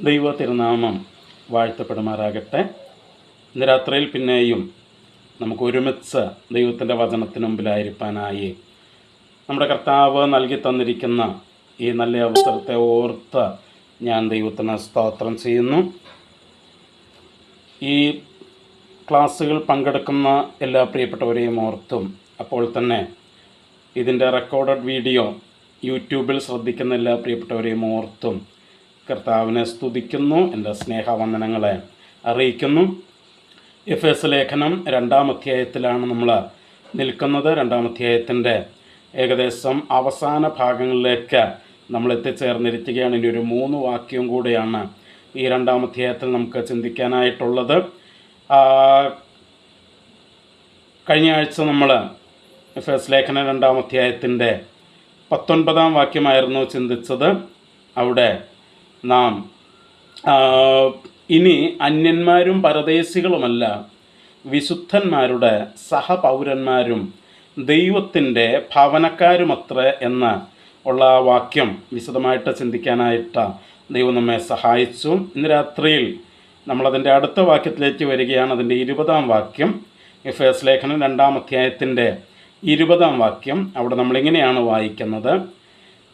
ദൈവ തിരുനാമം വാഴ്ത്തപ്പെടുമാറാകട്ടെ. ഇന്ന് രാത്രിയിൽ പിന്നെയും നമുക്ക് ഒരുമിച്ച് ദൈവത്തിൻ്റെ വചനത്തിന് മുമ്പിലായിരിക്കാനായി നമ്മുടെ കർത്താവ് നൽകി തന്നിരിക്കുന്ന ഈ നല്ല അവസരത്തെ ഓർത്ത് ഞാൻ ദൈവത്തിന് സ്തോത്രം ചെയ്യുന്നു. ഈ ക്ലാസ്സുകൾ പങ്കെടുക്കുന്ന എല്ലാ പ്രിയപ്പെട്ടവരെയും ഓർത്തും അപ്പോൾ തന്നെ ഇതിൻ്റെ റെക്കോർഡഡ് വീഡിയോ യൂട്യൂബിൽ ശ്രദ്ധിക്കുന്ന എല്ലാ പ്രിയപ്പെട്ടവരെയും ഓർത്തും കർത്താവിനെ സ്തുതിക്കുന്നു, എൻ്റെ സ്നേഹവന്ദനങ്ങളെ അറിയിക്കുന്നു. എഫേസ് ലേഖനം 2-ാം അധ്യായത്തിലാണ് നമ്മൾ നിൽക്കുന്നത്. 2-ാം അധ്യായത്തിൻ്റെ ഏകദേശം അവസാന ഭാഗങ്ങളിലേക്ക് നമ്മൾ എത്തിച്ചേർന്നിരിക്കുകയാണ്. ഇനി ഒരു 3 വാക്യവും കൂടിയാണ് ഈ 2-ാം അധ്യായത്തിൽ നമുക്ക് ചിന്തിക്കാനായിട്ടുള്ളത്. കഴിഞ്ഞ ആഴ്ച നമ്മൾ എഫേസ് ലേഖനം 2-ാം അധ്യായത്തിൻ്റെ 19-ാം വാക്യമായിരുന്നു ചിന്തിച്ചത്. അവിടെ നാം ഇനി അന്യന്മാരും പരദേശികളുമല്ല, വിശുദ്ധന്മാരുടെ സഹപൗരന്മാരും ദൈവത്തിൻ്റെ ഭവനക്കാരുമത്രേ എന്ന് ഉള്ള വാക്യം വിശദമായിട്ട് ചിന്തിക്കാനായിട്ട് ദൈവം നമ്മെ സഹായിച്ചു. ഇന്ന് രാത്രിയിൽ നമ്മളതിൻ്റെ അടുത്ത വാക്യത്തിലേക്ക് വരികയാണ്. അതിൻ്റെ 20-ാം വാക്യം, എഫേസ് ലേഖനം 2-ാം അധ്യായത്തിൻ്റെ 20-ാം വാക്യം. അവിടെ നമ്മളിങ്ങനെയാണ് വായിക്കുന്നത്: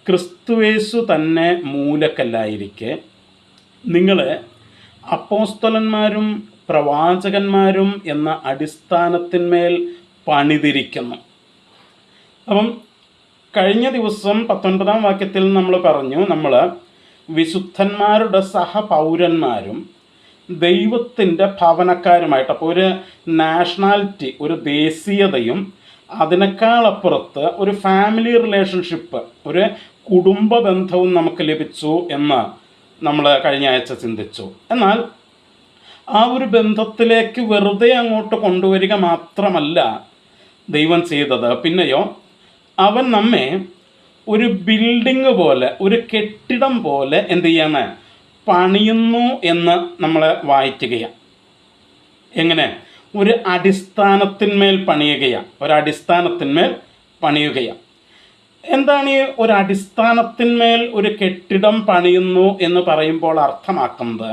ക്രിസ്തുയേശു തന്നെ മൂലക്കല്ലായിരിക്കെ നിങ്ങളെ അപ്പോസ്തലന്മാരും പ്രവാചകന്മാരും എന്ന അടിസ്ഥാനത്തിന്മേൽ പണിതിരിക്കുന്നു. അപ്പം കഴിഞ്ഞ ദിവസം 19-ാം വാക്യത്തിൽ നമ്മൾ പറഞ്ഞു, നമ്മൾ വിശുദ്ധന്മാരുടെ സഹപൗരന്മാരും ദൈവത്തിൻ്റെ ഭവനക്കാരുമായിട്ട്. അപ്പോൾ ഒരു നാഷണാലിറ്റി, ഒരു ദേശീയതയും അതിനേക്കാളപ്പുറത്ത് ഒരു ഫാമിലി റിലേഷൻഷിപ്പ്, ഒരു കുടുംബ ബന്ധവും നമുക്ക് ലഭിച്ചു എന്ന് നമ്മൾ കഴിഞ്ഞ ആഴ്ച ചിന്തിച്ചു. എന്നാൽ ആ ഒരു ബന്ധത്തിലേക്ക് വെറുതെ അങ്ങോട്ട് കൊണ്ടുവരിക മാത്രമല്ല ദൈവം ചെയ്തത്. പിന്നെയോ അവൻ നമ്മെ ഒരു ബിൽഡിങ് പോലെ, ഒരു കെട്ടിടം പോലെ എന്ത് ചെയ്യാണ്, പണിയുന്നു എന്ന് നമ്മൾ വായിക്കുകയാണ്. എങ്ങനെ? ഒരു അടിസ്ഥാനത്തിന്മേൽ പണിയുകയാണ്. ഒരടിസ്ഥാനത്തിന്മേൽ പണിയുകയാണ്. എന്താണ് ഈ ഒരു അടിസ്ഥാനത്തിന്മേൽ ഒരു കെട്ടിടം പണിയുന്നു എന്ന് പറയുമ്പോൾ അർത്ഥമാക്കുന്നത്?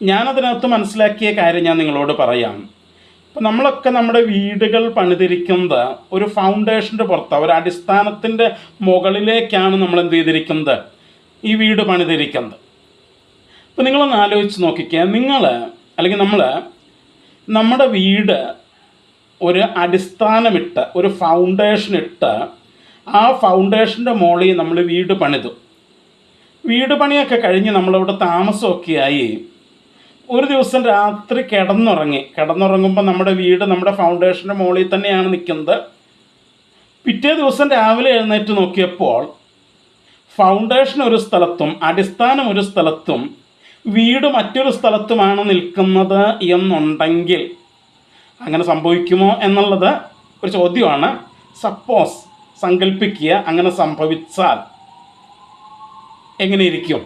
ഞാനതിനകത്ത് മനസ്സിലാക്കിയ കാര്യം ഞാൻ നിങ്ങളോട് പറയാം. ഇപ്പം നമ്മളൊക്കെ നമ്മുടെ വീടുകൾ പണിതിരിക്കുന്നത് ഒരു ഫൗണ്ടേഷൻ്റെ പുറത്താണ്, ഒരു അടിസ്ഥാനത്തിൻ്റെ മുകളിലേക്കാണ് നമ്മൾ എന്ത് ചെയ്തിരിക്കുന്നത്, ഈ വീട് പണിതിരിക്കുന്നത്. അപ്പം നിങ്ങളൊന്ന് ആലോചിച്ച് നോക്കിക്കുക, അല്ലെങ്കിൽ നമ്മുടെ വീട് ഒരു അടിസ്ഥാനമിട്ട്, ഒരു ഫൗണ്ടേഷനിട്ട്, ആ ഫൗണ്ടേഷൻ്റെ മുകളിൽ നമ്മൾ വീട് പണിതു. വീട് പണിയൊക്കെ കഴിഞ്ഞ് നമ്മളവിടെ താമസമൊക്കെയായി ഒരു ദിവസം രാത്രി കിടന്നുറങ്ങുമ്പോൾ നമ്മുടെ വീട് നമ്മുടെ ഫൗണ്ടേഷൻ്റെ മുകളിൽ തന്നെയാണ് നിൽക്കുന്നത്. പിറ്റേ ദിവസം രാവിലെ എഴുന്നേറ്റ് നോക്കിയപ്പോൾ ഫൗണ്ടേഷൻ ഒരു സ്ഥലത്തും അടിസ്ഥാനം ഒരു സ്ഥലത്തും വീട് മറ്റൊരു സ്ഥലത്തുമാണ് നിൽക്കുന്നത് എന്നുണ്ടെങ്കിൽ അങ്ങനെ സംഭവിക്കുമോ എന്നുള്ളത് ഒരു ചോദ്യമാണ്. സപ്പോസ് സങ്കല്പിക്കുക, അങ്ങനെ സംഭവിച്ചാൽ എങ്ങനെയിരിക്കും?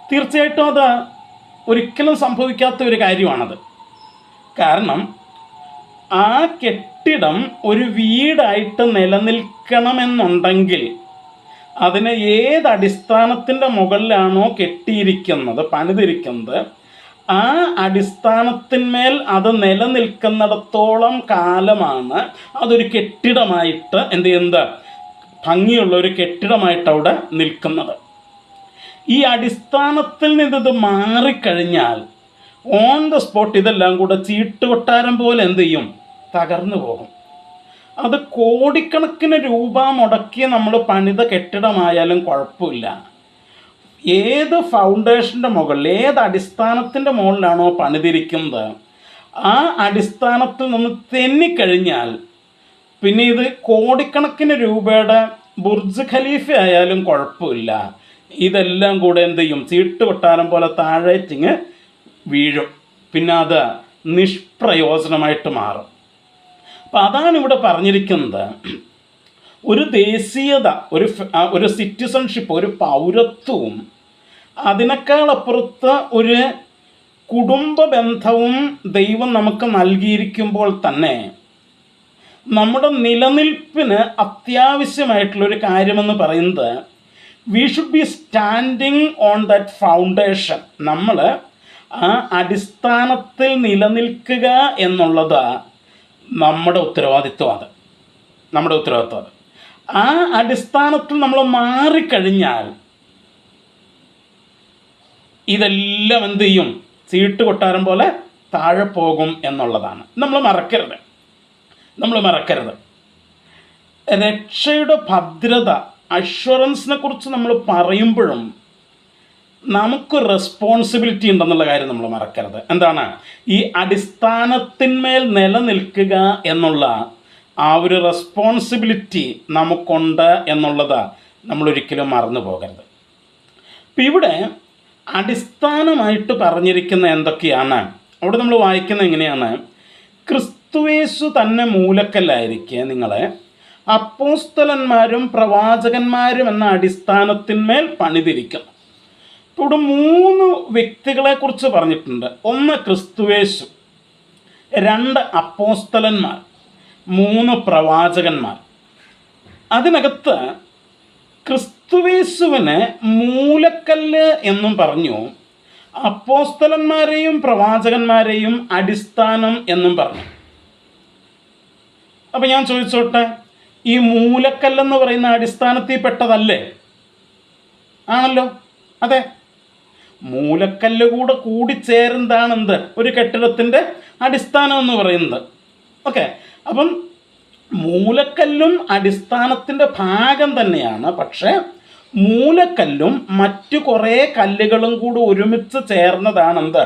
തീർച്ചയായിട്ടും അത് ഒരിക്കലും സംഭവിക്കാത്ത ഒരു കാര്യമാണത്. കാരണം ആ കെട്ടിടം ഒരു വീടായിട്ട് നിലനിൽക്കണമെന്നുണ്ടെങ്കിൽ അതിനെ ഏത് അടിസ്ഥാനത്തിൻ്റെ മുകളിലാണോ കെട്ടിയിരിക്കുന്നത്, പണിതിരിക്കുന്നത്, ആ അടിസ്ഥാനത്തിന്മേൽ അത് നിലനിൽക്കുന്നിടത്തോളം കാലമാണ് അതൊരു കെട്ടിടമായിട്ട് എന്ത് ചെയ്യുന്നത്, ഭംഗിയുള്ള ഒരു കെട്ടിടമായിട്ട് അവിടെ നിൽക്കുന്നത്. ഈ അടിസ്ഥാനത്തിൽ നിന്നത് മാറിക്കഴിഞ്ഞാൽ ഓൺ ദ സ്പോട്ട് ഇതെല്ലാം കൂടെ ചീട്ടുകൊട്ടാരം പോലെ എന്ത് ചെയ്യും, തകർന്നു പോകും. അത് കോടിക്കണക്കിന് രൂപ മുടക്കി നമ്മൾ പണിത കെട്ടിടമായാലും കുഴപ്പമില്ല. ഏത് ഫൗണ്ടേഷൻ്റെ മുകളിൽ, ഏത് അടിസ്ഥാനത്തിൻ്റെ മുകളിലാണോ പണിതിരിക്കുന്നത്, ആ അടിസ്ഥാനത്തിൽ നിന്ന് തെന്നിക്കഴിഞ്ഞാൽ പിന്നെ ഇത് കോടിക്കണക്കിന് രൂപയുടെ ബുർജ് ഖലീഫ ആയാലും കുഴപ്പമില്ല. ഇതെല്ലാം കൂടെ എന്ത് ചെയ്യും, ചീട്ട് കൊട്ടാരം പോലെ താഴേറ്റിങ് വീഴും. പിന്നെ അത് നിഷ്പ്രയോജനമായിട്ട് മാറും. അപ്പം അതാണ് ഇവിടെ പറഞ്ഞിരിക്കുന്നത്. ഒരു ദേശീയത, ഒരു സിറ്റിസൺഷിപ്പ്, ഒരു പൗരത്വവും അതിനേക്കാളപ്പുറത്ത് ഒരു കുടുംബ ബന്ധവും ദൈവം നമുക്ക് നൽകിയിരിക്കുമ്പോൾ തന്നെ നമ്മുടെ നിലനിൽപ്പിന് അത്യാവശ്യമായിട്ടുള്ളൊരു കാര്യമെന്ന് പറയുന്നത് we should be standing on that foundation. നമ്മൾ ആ അടിസ്ഥാനത്തിൽ നിലനിൽക്കുക എന്നുള്ളത് നമ്മുടെ ഉത്തരവാദിത്വം. അത് ആ അടിസ്ഥാനത്തിൽ നമ്മൾ മാറിക്കഴിഞ്ഞാൽ ഇതെല്ലാം എന്ത് ചെയ്യും? ചീട്ട് കൊട്ടാരം പോലെ താഴെ പോകും എന്നുള്ളതാണ്. നമ്മൾ മറക്കരുത്. രക്ഷയുടെ ഭദ്രത, അഷ്വറൻസിനെ കുറിച്ച് നമ്മൾ പറയുമ്പോഴും നമുക്ക് റെസ്പോൺസിബിലിറ്റി ഉണ്ടെന്നുള്ള കാര്യം നമ്മൾ മറക്കരുത്. എന്താണ്? ഈ അടിസ്ഥാനത്തിന്മേൽ നിലനിൽക്കുക എന്നുള്ള ആ ഒരു റെസ്പോൺസിബിലിറ്റി നമുക്കുണ്ട് എന്നുള്ളത് നമ്മളൊരിക്കലും മറന്നു പോകരുത്. അപ്പം ഇവിടെ അടിസ്ഥാനമായിട്ട് പറഞ്ഞിരിക്കുന്ന എന്തൊക്കെയാണ്? അവിടെ നമ്മൾ വായിക്കുന്നത് എങ്ങനെയാണ്? ക്രിസ്തുയേശു തന്നെ മൂലക്കല്ലായിരിക്കെ നിങ്ങളെ അപ്പോസ്തലന്മാരും പ്രവാചകന്മാരും എന്ന അടിസ്ഥാനത്തിന്മേൽ പണിതിരിക്കുന്നു. ഇവിടെ 3 വ്യക്തികളെക്കുറിച്ച് പറഞ്ഞിട്ടുണ്ട്. 1 ക്രിസ്തുയേശു, 2 അപ്പോസ്തലന്മാർ, 3 പ്രവാചകന്മാർ. അതിനകത്ത് ക്രിസ്തുയേശുവിനെ മൂലക്കല്ല് എന്നും പറഞ്ഞു, അപ്പോസ്തലന്മാരെയും പ്രവാചകന്മാരെയും അടിസ്ഥാനം എന്നും പറഞ്ഞു. അപ്പം ഞാൻ ചോദിച്ചോട്ടെ, ഈ മൂലക്കല്ലെന്ന് പറയുന്ന അടിസ്ഥാനത്തിൽ പെട്ടതല്ലേ? ആണല്ലോ. അതെ, മൂലക്കല്ല് കൂടിച്ചേരുന്നതാണ് എന്ത്? ഒരു കെട്ടിടത്തിൻ്റെ അടിസ്ഥാനം എന്ന് പറയുന്നത്. ഓക്കെ, അപ്പം മൂലക്കല്ലും അടിസ്ഥാനത്തിൻ്റെ ഭാഗം തന്നെയാണ്. പക്ഷേ മൂലക്കല്ലും മറ്റു കുറേ കല്ലുകളും കൂടി ഒരുമിച്ച് ചേർന്നതാണ് എന്ത്?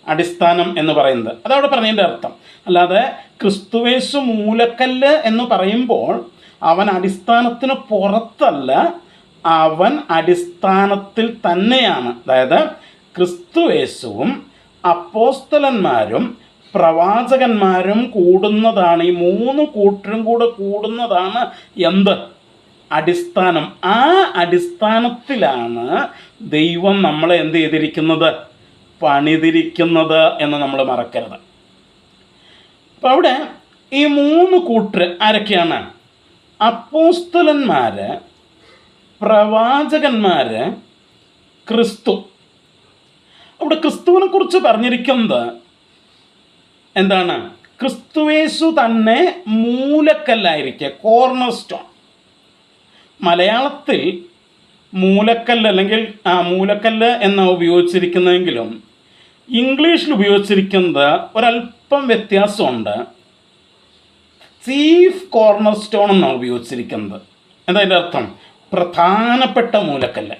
അടിസ്ഥാനം എന്ന് പറയുന്നത്. അതവിടെ പറഞ്ഞതിൻ്റെ അർത്ഥം. അല്ലാതെ ക്രിസ്തുയേശു മൂലക്കല്ല് എന്ന് പറയുമ്പോൾ അവൻ അടിസ്ഥാനത്തിന് പുറത്തല്ല, അവൻ അടിസ്ഥാനത്തിൽ തന്നെയാണ്. അതായത് ക്രിസ്തുയേശുവും അപ്പോസ്തലന്മാരും പ്രവാചകന്മാരും കൂടുന്നതാണ്, ഈ 3 കൂട്ടരും കൂടെ കൂടുന്നതാണ് എന്ത്? അടിസ്ഥാനം. ആ അടിസ്ഥാനത്തിലാണ് ദൈവം നമ്മളെ എന്ത് ചെയ്തിരിക്കുന്നത്? പണിതിരിക്കുന്നത് എന്ന് നമ്മൾ മറക്കരുത്. അപ്പം അവിടെ ഈ 3 കൂട്ടർ ആരൊക്കെയാണ്? അപ്പോസ്തലന്മാർ, പ്രവാചകന്മാർ, ക്രിസ്തു. അവിടെ ക്രിസ്തുവിനെ കുറിച്ച് പറഞ്ഞിരിക്കുന്നത് എന്താണ്? ക്രിസ്തുയേശു തന്നെ മൂലക്കല്ലായിരിക്കെ, കോർണർ സ്റ്റോൺ. മലയാളത്തിൽ മൂലക്കല്ല് അല്ലെങ്കിൽ മൂലക്കല്ല് എന്ന് ഉപയോഗിച്ചിരിക്കുന്നതെങ്കിലും ഇംഗ്ലീഷിൽ ഉപയോഗിച്ചിരിക്കുന്നത് ഒരല്പം വ്യത്യാസമുണ്ട്. ചീഫ് കോർണർ സ്റ്റോൺ എന്നാണ് ഉപയോഗിച്ചിരിക്കുന്നത്. എന്താ അതിൻ്റെ അർത്ഥം? പ്രധാനപ്പെട്ട മൂലക്കല്ല്,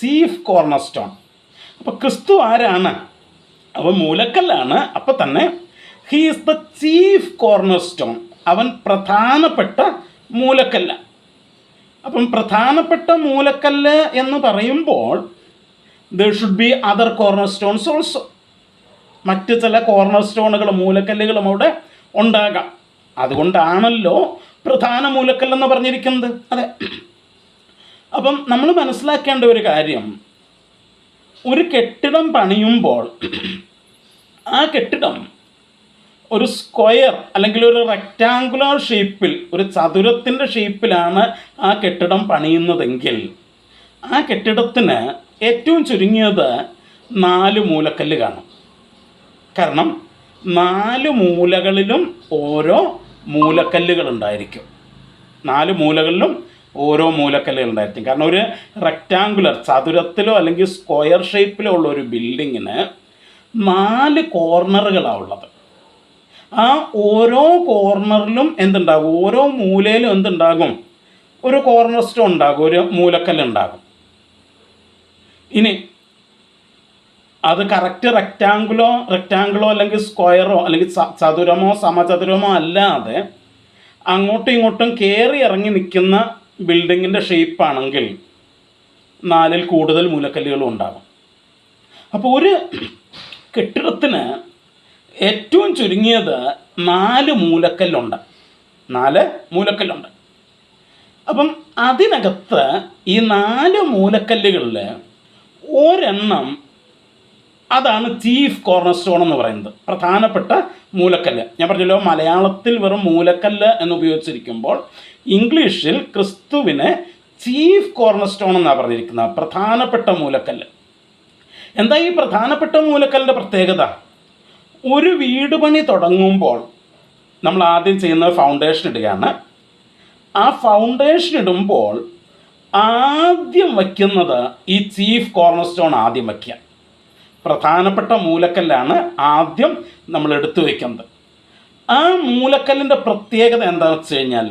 ചീഫ് കോർണർ സ്റ്റോൺ. അപ്പോൾ ക്രിസ്തു ആരാണ്? അവൻ മൂലക്കല്ലാണ്. അപ്പം തന്നെ he is the chief corner stone. അവൻ പ്രധാനപ്പെട്ട മൂലക്കല്ല്. അപ്പം പ്രധാനപ്പെട്ട മൂലക്കല്ല് എന്ന് പറയുമ്പോൾ there should be other cornerstones also. മറ്റ് ചില കോർണർ സ്റ്റോണുകളും മൂലക്കല്ലുകളും അവിടെ ഉണ്ടാകാം. അതുകൊണ്ടാണല്ലോ പ്രധാന മൂലക്കല്ലെന്ന് പറഞ്ഞിരിക്കുന്നത്. അതെ. അപ്പം നമ്മൾ മനസ്സിലാക്കേണ്ട ഒരു കാര്യം, ഒരു കെട്ടിടം പണിയുമ്പോൾ ആ കെട്ടിടം ഒരു സ്ക്വയർ അല്ലെങ്കിൽ ഒരു റെക്റ്റാങ്കുലർ ഷേപ്പിൽ, ഒരു ചതുരത്തിൻ്റെ ഷേപ്പിലാണ് ആ കെട്ടിടം പണിയുന്നതെങ്കിൽ ആ കെട്ടിടത്തിന് ഏറ്റവും ചുരുങ്ങിയത് 4 മൂലക്കല്ല് കാണും. കാരണം 4 മൂലകളിലും ഓരോ മൂലക്കല്ലുകളുണ്ടായിരിക്കും. 4 മൂലകളിലും ഓരോ മൂലക്കല്ലുകളുണ്ടായിരിക്കും. കാരണം ഒരു റെക്റ്റാങ്കുലർ, ചതുരത്തിലോ അല്ലെങ്കിൽ സ്ക്വയർ ഷേപ്പിലോ ഉള്ള ഒരു ബിൽഡിങ്ങിന് 4 കോർണറുകളാണ് ഉള്ളത്. ആ ഓരോ കോർണറിലും എന്തുണ്ടാകും? ഓരോ മൂലയിലും എന്തുണ്ടാകും? ഒരു കോർണർ സ്റ്റോൺ ഉണ്ടാകും, ഒരു മൂലക്കല്ലുണ്ടാകും. ഇനി അത് കറക്റ്റ് റെക്റ്റാങ്കിളോ അല്ലെങ്കിൽ സ്ക്വയറോ അല്ലെങ്കിൽ ചതുരമോ സമചതുരമോ അല്ലാതെ അങ്ങോട്ടും ഇങ്ങോട്ടും കയറി ഇറങ്ങി നിൽക്കുന്ന ബിൽഡിങ്ങിൻ്റെ ഷേപ്പാണെങ്കിൽ 4ൽ കൂടുതൽ മൂലക്കല്ലുകളും ഉണ്ടാകും. അപ്പോൾ ഒരു കെട്ടിടത്തിന് ഏറ്റവും ചുരുങ്ങിയത് 4 മൂലക്കല്ലുണ്ട്. 4 മൂലക്കല്ലുണ്ട്. അപ്പം അതിനകത്ത് ഈ 4 മൂലക്കല്ലുകളിൽ ഒരെണ്ണം, അതാണ് ചീഫ് കോർണർ സ്റ്റോൺ എന്ന് പറയുന്നത്, പ്രധാനപ്പെട്ട മൂലക്കല്ല്. ഞാൻ പറഞ്ഞല്ലോ, മലയാളത്തിൽ വെറും മൂലക്കല്ല് എന്ന് ഉപയോഗിച്ചിരിക്കുമ്പോൾ ഇംഗ്ലീഷിൽ ക്രിസ്തുവിനെ ചീഫ് കോർണർ സ്റ്റോൺ എന്നാണ് പറഞ്ഞിരിക്കുന്നത്, പ്രധാനപ്പെട്ട മൂലക്കല്ല്. എന്താ ഈ പ്രധാനപ്പെട്ട മൂലക്കല്ലിൻ്റെ പ്രത്യേകത? ഒരു വീട് പണി തുടങ്ങുമ്പോൾ നമ്മൾ ആദ്യം ചെയ്യുന്നത് ഫൗണ്ടേഷൻ ഇടുകയാണ്. ആ ഫൗണ്ടേഷൻ ഇടുമ്പോൾ ആദ്യം വയ്ക്കുന്നത് ഈ ചീഫ് കോർണർ സ്റ്റോൺ ആദ്യം വയ്ക്കുക. പ്രധാനപ്പെട്ട മൂലക്കല്ലാണ് ആദ്യം നമ്മൾ എടുത്തു വയ്ക്കുന്നത്. ആ മൂലക്കല്ലിൻ്റെ പ്രത്യേകത എന്താണെന്ന് വെച്ച് കഴിഞ്ഞാൽ,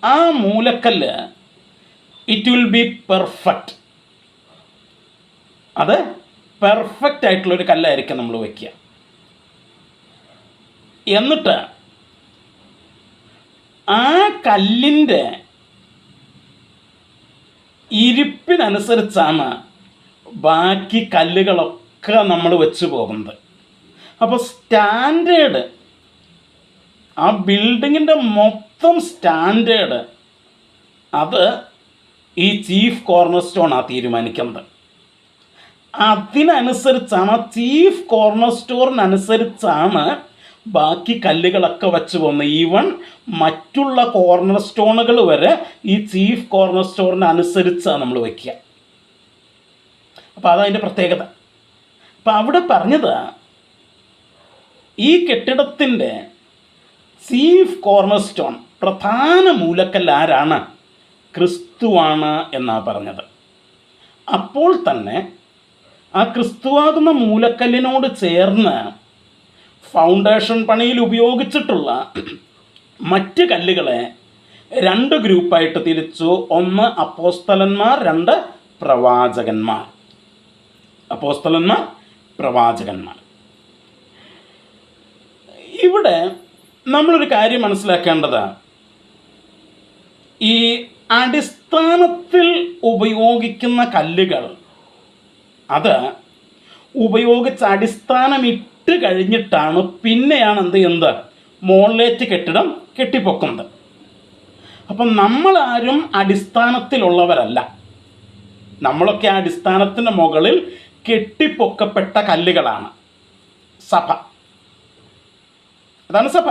ആ മൂലക്കല്ല് ഇറ്റ് വിൽ ബി പെർഫെക്റ്റ്. അത് പെർഫെക്റ്റ് ആയിട്ടുള്ളൊരു കല്ലായിരിക്കും നമ്മൾ വയ്ക്കുക. എന്നിട്ട് ആ കല്ലിൻ്റെ ഇരിപ്പിനനുസരിച്ചാണ് ബാക്കി കല്ലുകളൊക്കെ നമ്മൾ വെച്ച് പോകുന്നത്. അപ്പോൾ സ്റ്റാൻഡേർഡ്, ആ ബിൽഡിങ്ങിൻ്റെ മൊത്തം സ്റ്റാൻഡേർഡ് അത് ഈ ചീഫ് കോർണർ സ്റ്റോണാണ് തീരുമാനിക്കുന്നത്. അതിനനുസരിച്ചാണ്, ചീഫ് കോർണർ സ്റ്റോണിനനുസരിച്ചാണ് ബാക്കി കല്ലുകളൊക്കെ വെച്ച് പോകുന്നത്. ഈവൻ മറ്റുള്ള കോർണർ സ്റ്റോണുകൾ വരെ ഈ ചീഫ് കോർണർ സ്റ്റോണിനനുസരിച്ചാണ് നമ്മൾ വയ്ക്കുക. അപ്പോൾ അതതിൻ്റെ പ്രത്യേകത. അപ്പം അവിടെ പറഞ്ഞത് ഈ കെട്ടിടത്തിൻ്റെ ചീഫ് കോർണർ സ്റ്റോൺ, പ്രധാന മൂലക്കല്ല് ആരാണ്? ക്രിസ്തുവാണ് എന്നാണ് പറഞ്ഞത്. അപ്പോൾ തന്നെ ആ ക്രിസ്തുവാകുന്ന മൂലക്കല്ലിനോട് ചേർന്ന് ഫൗണ്ടേഷൻ പണിയിൽ ഉപയോഗിച്ചിട്ടുള്ള മറ്റ് കല്ലുകളെ 2 ഗ്രൂപ്പായിട്ട് തിരിച്ചു. ഒന്ന് അപ്പോസ്തലന്മാർ, 2 പ്രവാചകന്മാർ. അപ്പോസ്തലന്മാർ, പ്രവാചകന്മാർ. ഇവിടെ നമ്മളൊരു കാര്യം മനസ്സിലാക്കേണ്ടത്, ഈ അടിസ്ഥാനത്തിൽ ഉപയോഗിക്കുന്ന കല്ലുകൾ അത് ഉപയോഗിച്ച് അടിസ്ഥാനമിട്ട് കഴിഞ്ഞിട്ടാണ് പിന്നെയാണ് എന്ത് ചെയ്യുന്നത്, മോളിലേക്ക് കെട്ടിടം കെട്ടിപ്പൊക്കുന്നത്. അപ്പം നമ്മളാരും അടിസ്ഥാനത്തിലുള്ളവരല്ല. നമ്മളൊക്കെ അടിസ്ഥാനത്തിൻ്റെ മുകളിൽ കെട്ടിപ്പൊക്കപ്പെട്ട കല്ലുകളാണ്. സഭ, അതാണ് സഭ.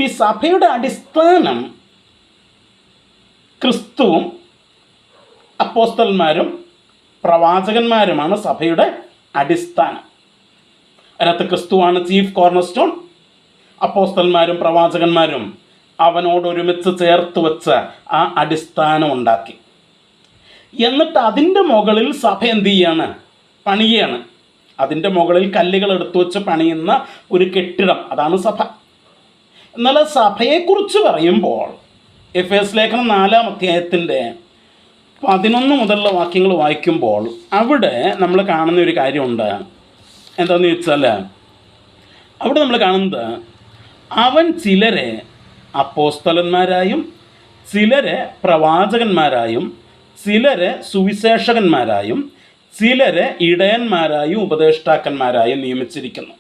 ഈ സഭയുടെ അടിസ്ഥാനം ക്രിസ്തുവും അപ്പോസ്തലന്മാരും പ്രവാചകന്മാരുമാണ് സഭയുടെ അടിസ്ഥാനം. അതിനകത്ത് ക്രിസ്തുവാണ് ചീഫ് കോർണർ സ്റ്റോൺ. അപ്പോസ്തലന്മാരും പ്രവാചകന്മാരും അവനോട് ഒരുമിച്ച് ചേർത്ത് വെച്ച് ആ അടിസ്ഥാനം ഉണ്ടാക്കി. എന്നിട്ട് അതിൻ്റെ മുകളിൽ സഭ എന്ത് ചെയ്യാണ്? പണിയാണ്. അതിൻ്റെ മുകളിൽ കല്ലുകൾ എടുത്തു വെച്ച് പണിയുന്ന ഒരു കെട്ടിടം, അതാണ് സഭ. എന്നാൽ സഭയെക്കുറിച്ച് പറയുമ്പോൾ എഫേസ് ലേഖനം 4-ാം അധ്യായത്തിൻ്റെ 11 മുതലുള്ള വാക്യങ്ങൾ വായിക്കുമ്പോൾ അവിടെ നമ്മൾ കാണുന്ന ഒരു കാര്യമുണ്ട്. എന്താണെന്ന് ചോദിച്ചാൽ, അവിടെ നമ്മൾ കാണുന്നത് അവൻ ചിലരെ അപ്പോസ്തലന്മാരായും ചിലരെ പ്രവാചകന്മാരായും ചിലരെ സുവിശേഷകന്മാരായും ചിലരെ ഇടയന്മാരായും ഉപദേഷ്ടാക്കന്മാരായും നിയമിച്ചിരിക്കുന്നു.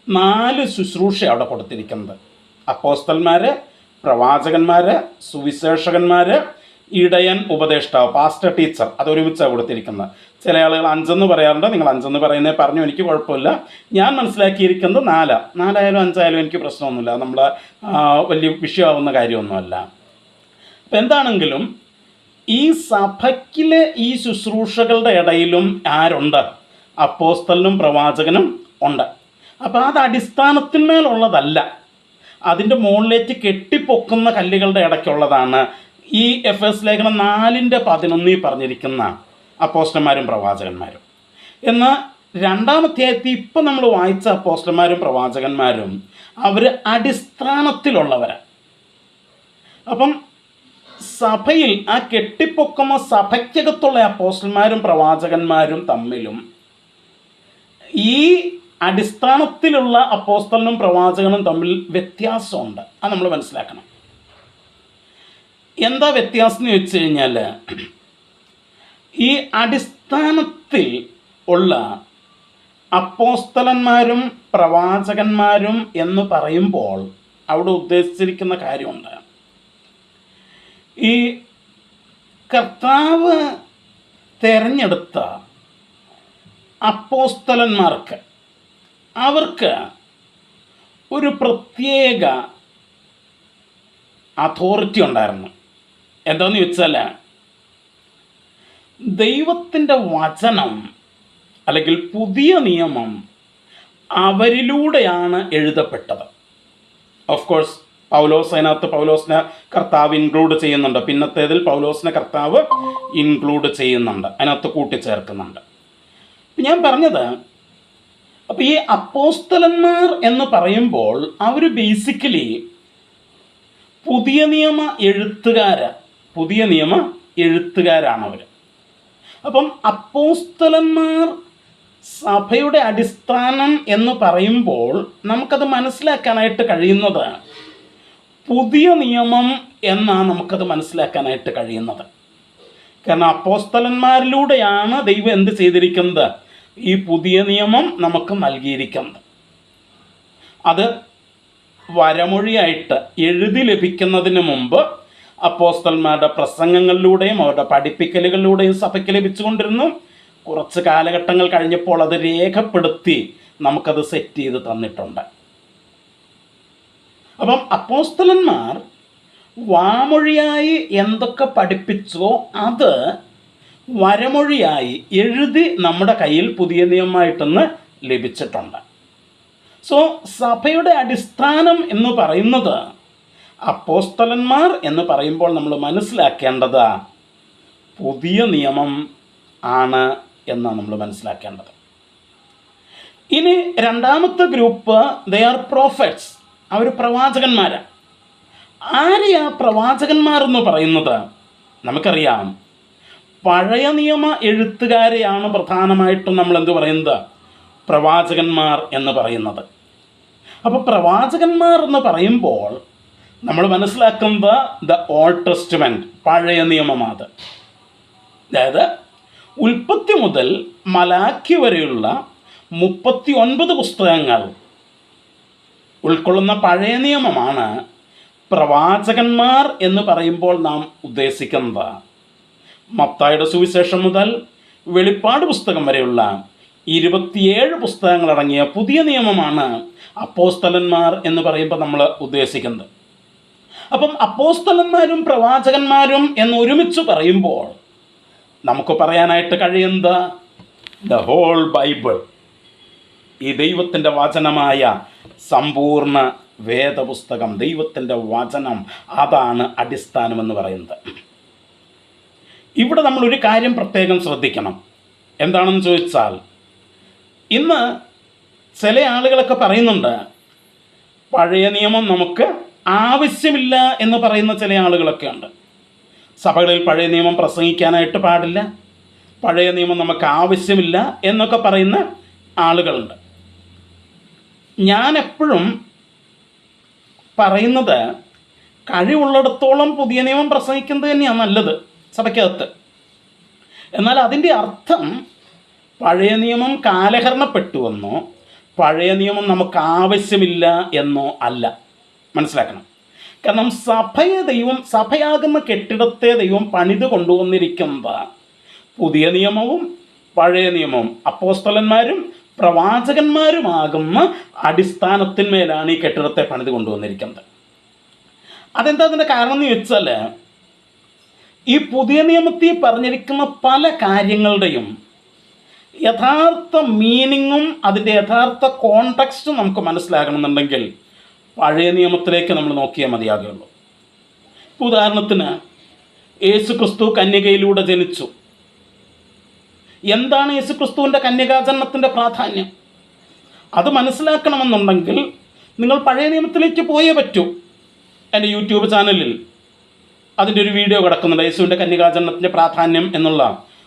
4 ശുശ്രൂഷ അവിടെ കൊടുത്തിരിക്കുന്നത്. അപ്പോസ്തലന്മാർ, പ്രവാചകന്മാർ, സുവിശേഷകന്മാർ, ഇടയൻ, ഉപദേഷ്ടാവ്, പാസ്റ്റർ, ടീച്ചർ, അതൊരുമിച്ചാണ് കൊടുത്തിരിക്കുന്നത്. ചില ആളുകൾ 5 പറയാറുണ്ട്. നിങ്ങൾ 5 പറയുന്നത് പറഞ്ഞു, എനിക്ക് കുഴപ്പമില്ല. ഞാൻ മനസ്സിലാക്കിയിരിക്കുന്നത് 4 ആയാലും 5 ആയാലും എനിക്ക് പ്രശ്നമൊന്നുമില്ല. നമ്മൾ വലിയ വിഷയമാവുന്ന കാര്യമൊന്നുമല്ല. അപ്പം എന്താണെങ്കിലും ഈ സഭയ്ക്കിലെ ഈ ശുശ്രൂഷകളുടെ ഇടയിലും ആരുണ്ട്? അപ്പോസ്തലനും പ്രവാചകനും ഉണ്ട്. അപ്പോൾ അത് അടിസ്ഥാനത്തിന്മേലുള്ളതല്ല, അതിൻ്റെ മുകളിലേക്ക് കെട്ടിപ്പൊക്കുന്ന കല്ലുകളുടെ ഇടയ്ക്കുള്ളതാണ് ഈ എഫേസ് ലേഖനം 4:11 പറഞ്ഞിരിക്കുന്ന അപ്പോസ്തലന്മാരും പ്രവാചകന്മാരും. എന്നാൽ 2-ാം അധ്യായത്തിൽ ഇപ്പം നമ്മൾ വായിച്ച അപ്പോസ്തലന്മാരും പ്രവാചകന്മാരും അവർ അടിസ്ഥാനത്തിലുള്ളവരാണ്. അപ്പം സഭയിൽ ആ കെട്ടിപ്പൊക്കുന്ന സഭയ്ക്കകത്തുള്ള അപ്പോസ്തലന്മാരും പ്രവാചകന്മാരും തമ്മിലും ഈ അടിസ്ഥാനത്തിലുള്ള അപ്പോസ്തലനും പ്രവാചകനും തമ്മിൽ വ്യത്യാസമുണ്ട്. അത് നമ്മൾ മനസ്സിലാക്കണം. എന്താ വ്യത്യാസം എന്ന് വെച്ച് കഴിഞ്ഞാൽ, ഈ അടിസ്ഥാനത്തിൽ ഉള്ള അപ്പോസ്തലന്മാരും പ്രവാചകന്മാരും എന്ന് പറയുമ്പോൾ അവിടെ ഉദ്ദേശിച്ചിരിക്കുന്ന കാര്യമുണ്ട്. ഈ കർത്താവ് തിരഞ്ഞെടുത്ത അപ്പോസ്തലന്മാർക്ക് അവർക്ക് ഒരു പ്രത്യേക അതോറിറ്റി ഉണ്ടായിരുന്നു. എന്താണെന്ന് ചോദിച്ചാൽ, ദൈവത്തിൻ്റെ വചനം അല്ലെങ്കിൽ പുതിയ നിയമം അവരിലൂടെയാണ് എഴുതപ്പെട്ടത്. ഓഫ് കോഴ്സ് അതിനകത്ത് പൗലോസിനെ കർത്താവ് ഇൻക്ലൂഡ് ചെയ്യുന്നുണ്ട്. പിന്നത്തേതിൽ പൗലോസിനെ കർത്താവ് ഇൻക്ലൂഡ് ചെയ്യുന്നുണ്ട്, അതിനകത്ത് കൂട്ടിച്ചേർക്കുന്നുണ്ട്. ഞാൻ പറഞ്ഞത്, അപ്പോൾ ഈ അപ്പോസ്തലന്മാർ എന്ന് പറയുമ്പോൾ അവർ ബേസിക്കലി പുതിയ നിയമ എഴുത്തുകാരാണ് അവർ. അപ്പം അപ്പോസ്തലന്മാർ സഭയുടെ അടിസ്ഥാനം എന്ന് പറയുമ്പോൾ നമുക്കത് മനസ്സിലാക്കാനായിട്ട് കഴിയുന്നത് പുതിയ നിയമം എന്നാണ് നമുക്കത് മനസ്സിലാക്കാനായിട്ട് കഴിയുന്നത്. കാരണം അപ്പോസ്തലന്മാരിലൂടെയാണ് ദൈവം എന്ത് ചെയ്തിരിക്കുന്നത്? ഈ പുതിയ നിയമം നമുക്ക് നൽകിയിരിക്കുന്നത്. അത് വരമൊഴിയായിട്ട് എഴുതി ലഭിക്കുന്നതിന് മുമ്പ് അപ്പോസ്തലന്മാരുടെ പ്രസംഗങ്ങളിലൂടെയും അവരുടെ പഠിപ്പിക്കലുകളിലൂടെയും സഭയ്ക്ക് ലഭിച്ചുകൊണ്ടിരുന്നു. കുറച്ച് കാലഘട്ടങ്ങൾ കഴിഞ്ഞപ്പോൾ അത് രേഖപ്പെടുത്തി നമുക്കത് സെറ്റ് ചെയ്ത് തന്നിട്ടുണ്ട്. അപ്പം അപ്പോസ്തലന്മാർ വാമൊഴിയായി എന്തൊക്കെ പഠിപ്പിച്ചോ അത് വരമൊഴിയായി എഴുതി നമ്മുടെ കയ്യിൽ പുതിയ നിയമമായിട്ടൊന്ന് ലഭിച്ചിട്ടുണ്ട്. സോ സഭയുടെ അടിസ്ഥാനം എന്ന് പറയുന്നത് അപ്പോസ്തലന്മാർ എന്ന് പറയുമ്പോൾ നമ്മൾ മനസ്സിലാക്കേണ്ടത് പുതിയ നിയമം ആണ് എന്നാണ് നമ്മൾ മനസ്സിലാക്കേണ്ടത്. ഇനി രണ്ടാമത്തെ ഗ്രൂപ്പ്, ദേ ആർ പ്രോഫറ്റ്സ്. അവർ പ്രവാചകന്മാരാണ്. ആരെയാ പ്രവാചകന്മാർ എന്ന് പറയുന്നത്? നമുക്കറിയാം, പഴയ നിയമ എഴുത്തുകാരെയാണ് പ്രധാനമായിട്ടും നമ്മൾ എന്ത് പറയുന്നത്? പ്രവാചകന്മാർ എന്ന് പറയുന്നത്. അപ്പോൾ പ്രവാചകന്മാർ എന്ന് പറയുമ്പോൾ നമ്മൾ മനസ്സിലാക്കുന്നത് ദ ഓൾഡ് ടെസ്റ്റ്മെൻറ്റ്, പഴയ നിയമമാണ്. അതായത് ഉൽപ്പത്തി മുതൽ മലാഖി വരെയുള്ള 39 പുസ്തകങ്ങൾ ഉൾക്കൊള്ളുന്ന പഴയ നിയമമാണ് പ്രവാചകന്മാർ എന്ന് പറയുമ്പോൾ നാം ഉദ്ദേശിക്കുന്നത്. മത്തായിയുടെ സുവിശേഷം മുതൽ വെളിപ്പാട് പുസ്തകം വരെയുള്ള 27 പുസ്തകങ്ങളടങ്ങിയ പുതിയ നിയമമാണ് അപ്പോസ്തലന്മാർ എന്ന് പറയുമ്പോൾ നമ്മൾ ഉദ്ദേശിക്കുന്നത്. അപ്പം അപ്പോസ്തലന്മാരും പ്രവാചകന്മാരും എന്ന് ഒരുമിച്ച് പറയുമ്പോൾ നമുക്ക് പറയാനായിട്ട് കഴിയുന്നത് ദ ഹോൾ ബൈബിൾ, ഈ ദൈവത്തിൻ്റെ വചനമായ സമ്പൂർണ്ണ വേദപുസ്തകം, ദൈവത്തിൻ്റെ വചനം, അതാണ് അടിസ്ഥാനമെന്ന് പറയുന്നത്. ഇവിടെ നമ്മളൊരു കാര്യം പ്രത്യേകം ശ്രദ്ധിക്കണം. എന്താണെന്ന് ചോദിച്ചാൽ, ഇന്ന് ചില ആളുകളൊക്കെ പറയുന്നുണ്ട് പഴയ നിയമം നമുക്ക് ആവശ്യമില്ല എന്ന് പറയുന്ന ചില ആളുകളൊക്കെ ഉണ്ട്. സഭകളിൽ പഴയ നിയമം പ്രസംഗിക്കാനായിട്ട് പാടില്ല, പഴയ നിയമം നമുക്ക് ആവശ്യമില്ല എന്നൊക്കെ പറയുന്ന ആളുകളുണ്ട്. ഞാൻ എപ്പോഴും പറയുന്നത് കഴിവുള്ളിടത്തോളം പുതിയ നിയമം പ്രസംഗിക്കുന്നത് തന്നെയാണ് നല്ലത് സഭയ്ക്കകത്ത്. എന്നാൽ അതിൻ്റെ അർത്ഥം പഴയ നിയമം കാലഹരണപ്പെട്ടുവെന്നോ പഴയ നിയമം നമുക്ക് ആവശ്യമില്ല എന്നോ അല്ല. മനസ്സിലാക്കണം. കാരണം സഭയാകുന്ന കെട്ടിടത്തെ ദൈവം പണിത് കൊണ്ടുവന്നിരിക്കുന്നത് പുതിയ നിയമവും പഴയ നിയമവും അപ്പോസ്തലന്മാരും പ്രവാചകന്മാരുമാകുന്ന അടിസ്ഥാനത്തിന്മേലാണ് ഈ കെട്ടിടത്തെ പണിത് കൊണ്ടുവന്നിരിക്കുന്നത്. അതെന്താ അതിൻ്റെ കാരണം എന്ന് ചോദിച്ചാൽ, ഈ പുതിയ നിയമത്തിൽ പറഞ്ഞിരിക്കുന്ന പല കാര്യങ്ങളുടെയും യഥാർത്ഥ മീനിങ്ങും അതിൻ്റെ യഥാർത്ഥ കോണ്ടെക്സ്റ്റും നമുക്ക് മനസ്സിലാകണമെന്നുണ്ടെങ്കിൽ പഴയ നിയമത്തിലേക്ക് നമ്മൾ നോക്കിയാൽ മതിയാകുള്ളൂ. ഉദാഹരണത്തിന്, യേശുക്രിസ്തു കന്യകയിലൂടെ ജനിച്ചു. എന്താണ് യേശുക്രിസ്തുവിൻ്റെ കന്യകാജനനത്തിൻ്റെ പ്രാധാന്യം? അത് മനസ്സിലാക്കണമെന്നുണ്ടെങ്കിൽ നിങ്ങൾ പഴയ നിയമത്തിലേക്ക് പോയേ പറ്റൂ. എൻ്റെ യൂട്യൂബ് ചാനലിൽ അതിൻ്റെ ഒരു വീഡിയോ കിടക്കുന്നുണ്ട്, യേശുവിൻ്റെ കന്യകാജനനത്തിൻ്റെ പ്രാധാന്യം എന്നുള്ള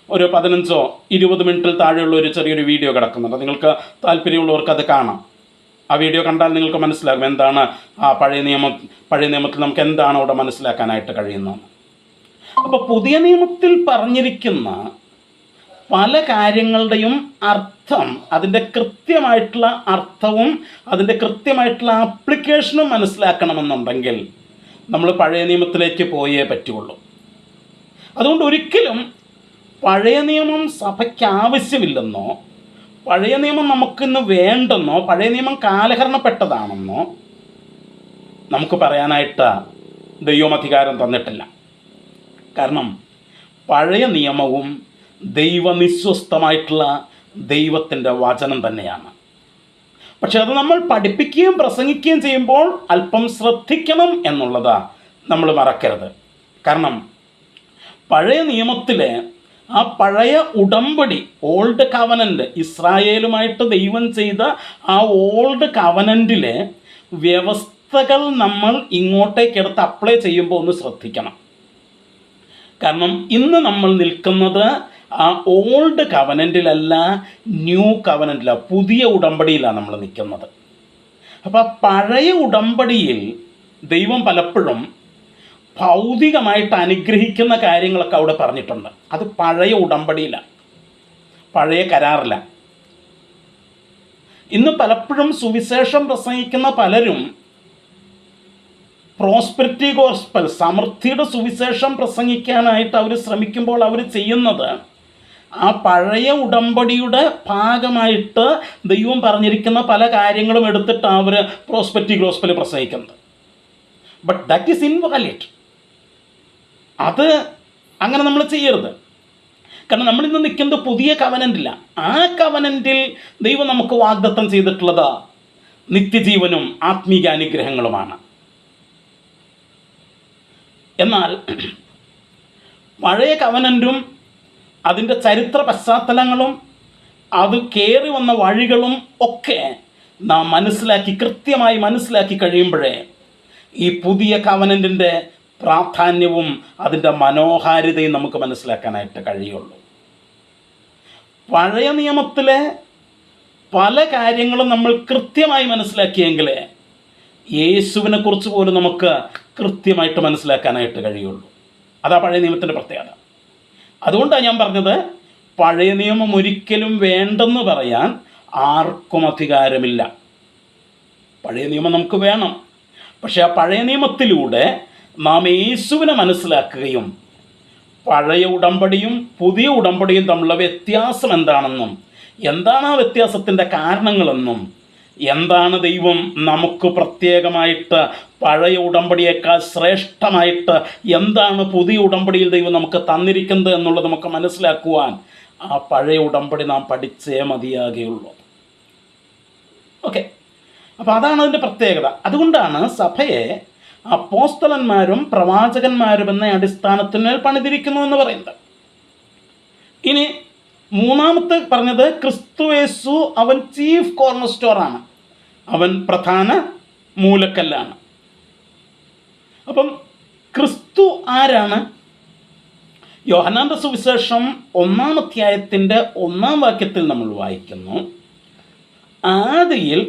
ഒരു 15-20 മിനിറ്റിൽ താഴെയുള്ള ഒരു ചെറിയൊരു വീഡിയോ കിടക്കുന്നുണ്ട്. നിങ്ങൾക്ക് താല്പര്യമുള്ളവർക്ക് അത് കാണാം. ആ വീഡിയോ കണ്ടാൽ നിങ്ങൾക്ക് മനസ്സിലാകും എന്താണ് ആ പഴയ നിയമത്തിൽ നമുക്ക് എന്താണ് അവിടെ മനസ്സിലാക്കാനായിട്ട് കഴിയുന്നത്. അപ്പോൾ പുതിയ നിയമത്തിൽ പറഞ്ഞിരിക്കുന്ന പല കാര്യങ്ങളുടെയും അർത്ഥം, അതിൻ്റെ കൃത്യമായിട്ടുള്ള അർത്ഥവും അതിൻ്റെ കൃത്യമായിട്ടുള്ള ആപ്ലിക്കേഷനും മനസ്സിലാക്കണമെന്നുണ്ടെങ്കിൽ നമ്മൾ പഴയ നിയമത്തിലേക്ക് പോയേ പറ്റുള്ളൂ. അതുകൊണ്ട് ഒരിക്കലും പഴയ നിയമം സഭയ്ക്ക് ആവശ്യമില്ലെന്നോ പഴയ നിയമം നമുക്കിന്ന് വേണ്ടെന്നോ പഴയ നിയമം കാലഹരണപ്പെട്ടതാണെന്നോ നമുക്ക് പറയാനായിട്ട് ദൈവം അധികാരം തന്നിട്ടില്ല. കാരണം പഴയ നിയമവും ദൈവനിശ്വസ്തമായിട്ടുള്ള ദൈവത്തിൻ്റെ വചനം തന്നെയാണ്. പക്ഷെ അത് നമ്മൾ പഠിപ്പിക്കുകയും പ്രസംഗിക്കുകയും ചെയ്യുമ്പോൾ അല്പം ശ്രദ്ധിക്കണം എന്നുള്ളത് നമ്മൾ മറക്കരുത്. കാരണം പഴയ നിയമത്തിലെ ആ പഴയ ഉടമ്പടി, ഓൾഡ് കവനൻ്റ്, ഇസ്രായേലുമായിട്ട് ദൈവം ചെയ്ത ആ ഓൾഡ് കവനൻറ്റിലെ വ്യവസ്ഥകൾ നമ്മൾ ഇങ്ങോട്ടേക്കെടുത്ത് അപ്ലൈ ചെയ്യുമ്പോൾ ഒന്ന് ശ്രദ്ധിക്കണം. കാരണം ഇന്ന് നമ്മൾ നിൽക്കുന്നത് ആ ഓൾഡ് കവനൻറ്റിലല്ല, ന്യൂ കവനൻറ്റിലാണ്, പുതിയ ഉടമ്പടിയിലാണ് നമ്മൾ നിൽക്കുന്നത്. അപ്പോൾ ആ പഴയ ഉടമ്പടിയിൽ ദൈവം പലപ്പോഴും ഭൗതികമായിട്ട് അനുഗ്രഹിക്കുന്ന കാര്യങ്ങളൊക്കെ അവിടെ പറഞ്ഞിട്ടുണ്ട്. അത് പഴയ ഉടമ്പടിയിലാണ്, പഴയ കരാറിലാണ്. ഇന്ന് പലപ്പോഴും സുവിശേഷം പ്രസംഗിക്കുന്ന പലരും പ്രോസ്പെരിറ്റി ഗോസ്പൽ, സമൃദ്ധിയുടെ സുവിശേഷം പ്രസംഗിക്കാനായിട്ട് അവർ ശ്രമിക്കുമ്പോൾ അവർ ചെയ്യുന്നത് ആ പഴയ ഉടമ്പടിയുടെ ഭാഗമായിട്ട് ദൈവം പറഞ്ഞിരിക്കുന്ന പല കാര്യങ്ങളും എടുത്തിട്ട് അവർ പ്രോസ്പെരിറ്റി ഗോസ്പൽ പ്രസംഗിക്കുന്നത്. But that is invalid. അത് അങ്ങനെ നമ്മൾ ചെയ്യരുത്. കാരണം നമ്മളിന്ന് നിൽക്കുന്നത് പുതിയ കവനൻറ്റില്ല. ആ കവനൻറ്റിൽ ദൈവം നമുക്ക് വാഗ്ദത്തം ചെയ്തിട്ടുള്ളത് നിത്യജീവനും ആത്മീക അനുഗ്രഹങ്ങളുമാണ്. എന്നാൽ പഴയ കവനൻറ്റും അതിൻ്റെ ചരിത്ര പശ്ചാത്തലങ്ങളും അത് കയറി വന്ന വഴികളും ഒക്കെ നാം കൃത്യമായി മനസ്സിലാക്കി കഴിയുമ്പോഴേ ഈ പുതിയ കവനൻറ്റിൻ്റെ പ്രാധാന്യവും അതിൻ്റെ മനോഹാരിതയും നമുക്ക് മനസ്സിലാക്കാനായിട്ട് കഴിയുള്ളൂ. പഴയ നിയമത്തിലെ പല കാര്യങ്ങളും നമ്മൾ കൃത്യമായി മനസ്സിലാക്കിയെങ്കിൽ യേശുവിനെ കുറിച്ച് പോലും നമുക്ക് കൃത്യമായിട്ട് മനസ്സിലാക്കാനായിട്ട് കഴിയുള്ളൂ. അതാ പഴയ നിയമത്തിൻ്റെ പ്രത്യേകത. അതുകൊണ്ടാണ് ഞാൻ പറഞ്ഞത്, പഴയ നിയമം ഒരിക്കലും വേണ്ടെന്ന് പറയാൻ ആർക്കും അധികാരമില്ല. പഴയ നിയമം നമുക്ക് വേണം. പക്ഷേ ആ പഴയ നിയമത്തിലൂടെ നാം യേശുവിനെ മനസ്സിലാക്കുകയും പഴയ ഉടമ്പടിയും പുതിയ ഉടമ്പടിയും തമ്മിലുള്ള വ്യത്യാസം എന്താണെന്നും, എന്താണ് ആ വ്യത്യാസത്തിൻ്റെ കാരണങ്ങളെന്നും, എന്താണ് ദൈവം നമുക്ക് പ്രത്യേകമായിട്ട് പഴയ ഉടമ്പടിയേക്കാൾ ശ്രേഷ്ഠമായിട്ട് എന്താണ് പുതിയ ഉടമ്പടിയിൽ ദൈവം നമുക്ക് തന്നിരിക്കുന്നത് എന്നുള്ളത് നമുക്ക് മനസ്സിലാക്കുവാൻ ആ പഴയ ഉടമ്പടി നാം പഠിച്ചേ മതിയാകുകയുള്ളൂ. ഓക്കെ, അപ്പോൾ അതാണ് അതിൻ്റെ പ്രത്യേകത. അതുകൊണ്ടാണ് സഭയെ അപ്പോസ്തലന്മാരും പ്രവാചകന്മാരും എന്ന അടിസ്ഥാനത്തിന്മേൽ പണിതിരിക്കുന്നു എന്ന് പറയുന്നത്. ഇനി മൂന്നാമത്തെ പറഞ്ഞത് ക്രിസ്തുയേശു അവൻ ചീഫ് കോർണർ സ്റ്റോറാണ്, അവൻ പ്രധാന മൂലക്കല്ലാണ്. അപ്പം ക്രിസ്തു ആരാണ്? യോഹന്നാന്റെ സുവിശേഷം 1-ാം അധ്യായത്തിൻ്റെ 1-ാം വാക്യത്തിൽ നമ്മൾ വായിക്കുന്നു, ആദിയിൽ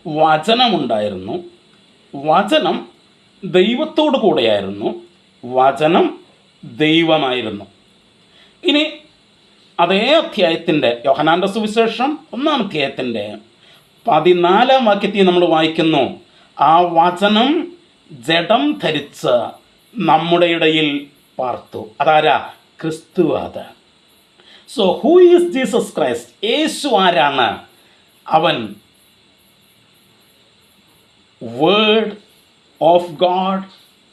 വചനമുണ്ടായിരുന്നു, വചനം ദൈവത്തോടു കൂടെയായിരുന്നു, വചനം ദൈവമായിരുന്നു. ഇനി അതേ അധ്യായത്തിൻ്റെ, യോഹന്നാന്റെ സുവിശേഷം 1-ാം അധ്യായത്തിൻ്റെ 14-ാം വാക്യത്തിൽ നമ്മൾ വായിക്കുന്നു, ആ വചനം ജഡം ധരിച്ച് നമ്മുടെ ഇടയിൽ പാർത്തു. അതാരാ? ക്രിസ്തു. അത്. So who is Jesus Christ? യേശു ആരാണ്? അവൻ വേർഡ് ഓഫ് ഗാഡ്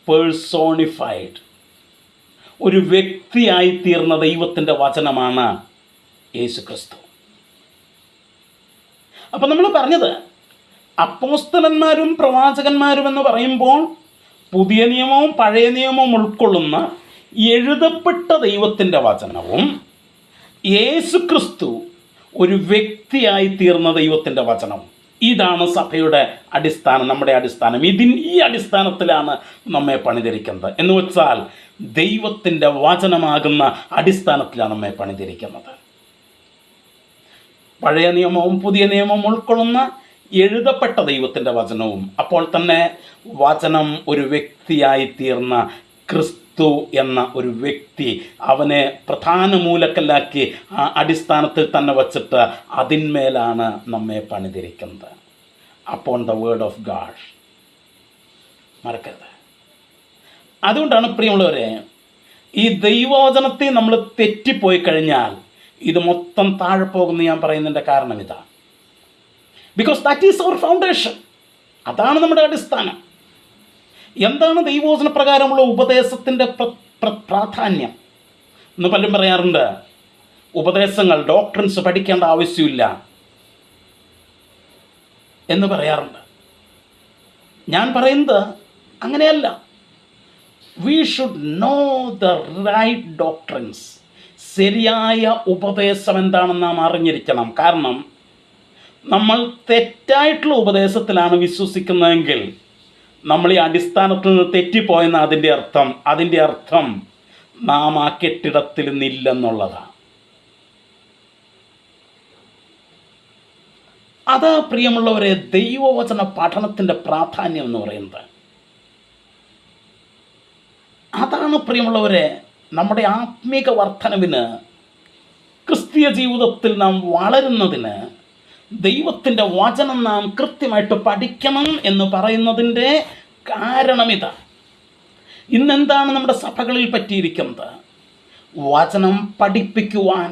പേഴ്സോണിഫൈഡ്, ഒരു വ്യക്തിയായി തീർന്ന ദൈവത്തിൻ്റെ വചനമാണ് യേശു ക്രിസ്തു. അപ്പം നമ്മൾ പറഞ്ഞത് അപ്പോസ്തലന്മാരും പ്രവാചകന്മാരും എന്ന് പറയുമ്പോൾ പുതിയ നിയമവും പഴയ നിയമവും ഉൾക്കൊള്ളുന്ന എഴുതപ്പെട്ട ദൈവത്തിൻ്റെ വചനവും, യേശു ക്രിസ്തു ഒരു വ്യക്തിയായി തീർന്ന ദൈവത്തിൻ്റെ വചനവും. ഇതാണ് സഭയുടെ അടിസ്ഥാനം, നമ്മുടെ അടിസ്ഥാനം. ഈ അടിസ്ഥാനത്തിലാണ് നമ്മെ പണിതിരിക്കുന്നത്. എന്ന് വെച്ചാൽ ദൈവത്തിൻ്റെ വചനമാകുന്ന അടിസ്ഥാനത്തിലാണ് നമ്മെ പണിതിരിക്കുന്നത്. പഴയ നിയമവും പുതിയ നിയമവും ഉൾക്കൊള്ളുന്ന എഴുതപ്പെട്ട ദൈവത്തിൻ്റെ വചനവും, അപ്പോൾ തന്നെ വചനം ഒരു വ്യക്തിയായി തീർന്ന ക്രിസ്തു എന്ന ഒരു വ്യക്തി, അവനെ പ്രധാന മൂലക്കല്ലാക്കി ആ അടിസ്ഥാനത്തിൽ തന്നെ വച്ചിട്ട് അതിന്മേലാണ് നമ്മെ പണിതിരിക്കുന്നത്. Upon the word of God. മറക്കരുത്. അതുകൊണ്ടാണ് പ്രിയമുള്ളവരെ, ഈ ദൈവവചനത്തെ നമ്മൾ തെറ്റിപ്പോയി കഴിഞ്ഞാൽ ഇത് മൊത്തം താഴെ പോകുമെന്ന് ഞാൻ പറയുന്നതിൻ്റെ കാരണം ഇതാണ്. Because that is our foundation. അതാണ് നമ്മുടെ അടിസ്ഥാനം. എന്താണ് ദൈവവചന പ്രകാരമുള്ള ഉപദേശത്തിൻ്റെ പ്രാധാന്യം എന്ന് പലരും പറയാറുണ്ട്. ഉപദേശങ്ങൾ, ഡോക്ട്രിൻസ് പഠിക്കേണ്ട ആവശ്യമില്ല എന്ന് പറയാറുണ്ട്. ഞാൻ പറയുന്നത് അങ്ങനെയല്ല. We should know the right doctrines. ശരിയായ ഉപദേശം എന്താണെന്ന് നാം അറിഞ്ഞിരിക്കണം. കാരണം നമ്മൾ തെറ്റായിട്ടുള്ള ഉപദേശത്തിലാണ് വിശ്വസിക്കുന്നതെങ്കിൽ നമ്മൾ ഈ അടിസ്ഥാനത്തിൽ നിന്ന് തെറ്റിപ്പോയെന്ന് അതിൻ്റെ അർത്ഥം നാം ആ കെട്ടിടത്തിൽ നിന്നില്ലെന്നുള്ളതാണ്. അതാ പ്രിയമുള്ളവരെ ദൈവവചന പഠനത്തിൻ്റെ പ്രാധാന്യം എന്ന് പറയുന്നത്. അതാണ് പ്രിയമുള്ളവരെ നമ്മുടെ ആത്മീക വർധനവിന്, ക്രിസ്തീയ ജീവിതത്തിൽ നാം വളരുന്നതിന് ദൈവത്തിൻ്റെ വചനം നാം കൃത്യമായിട്ട് പഠിക്കണം എന്ന് പറയുന്നതിൻ്റെ കാരണമിതാ. ഇന്നെന്താണ് നമ്മുടെ സഭകളിൽ പറ്റിയിരിക്കുന്നത്? വചനം പഠിപ്പിക്കുവാൻ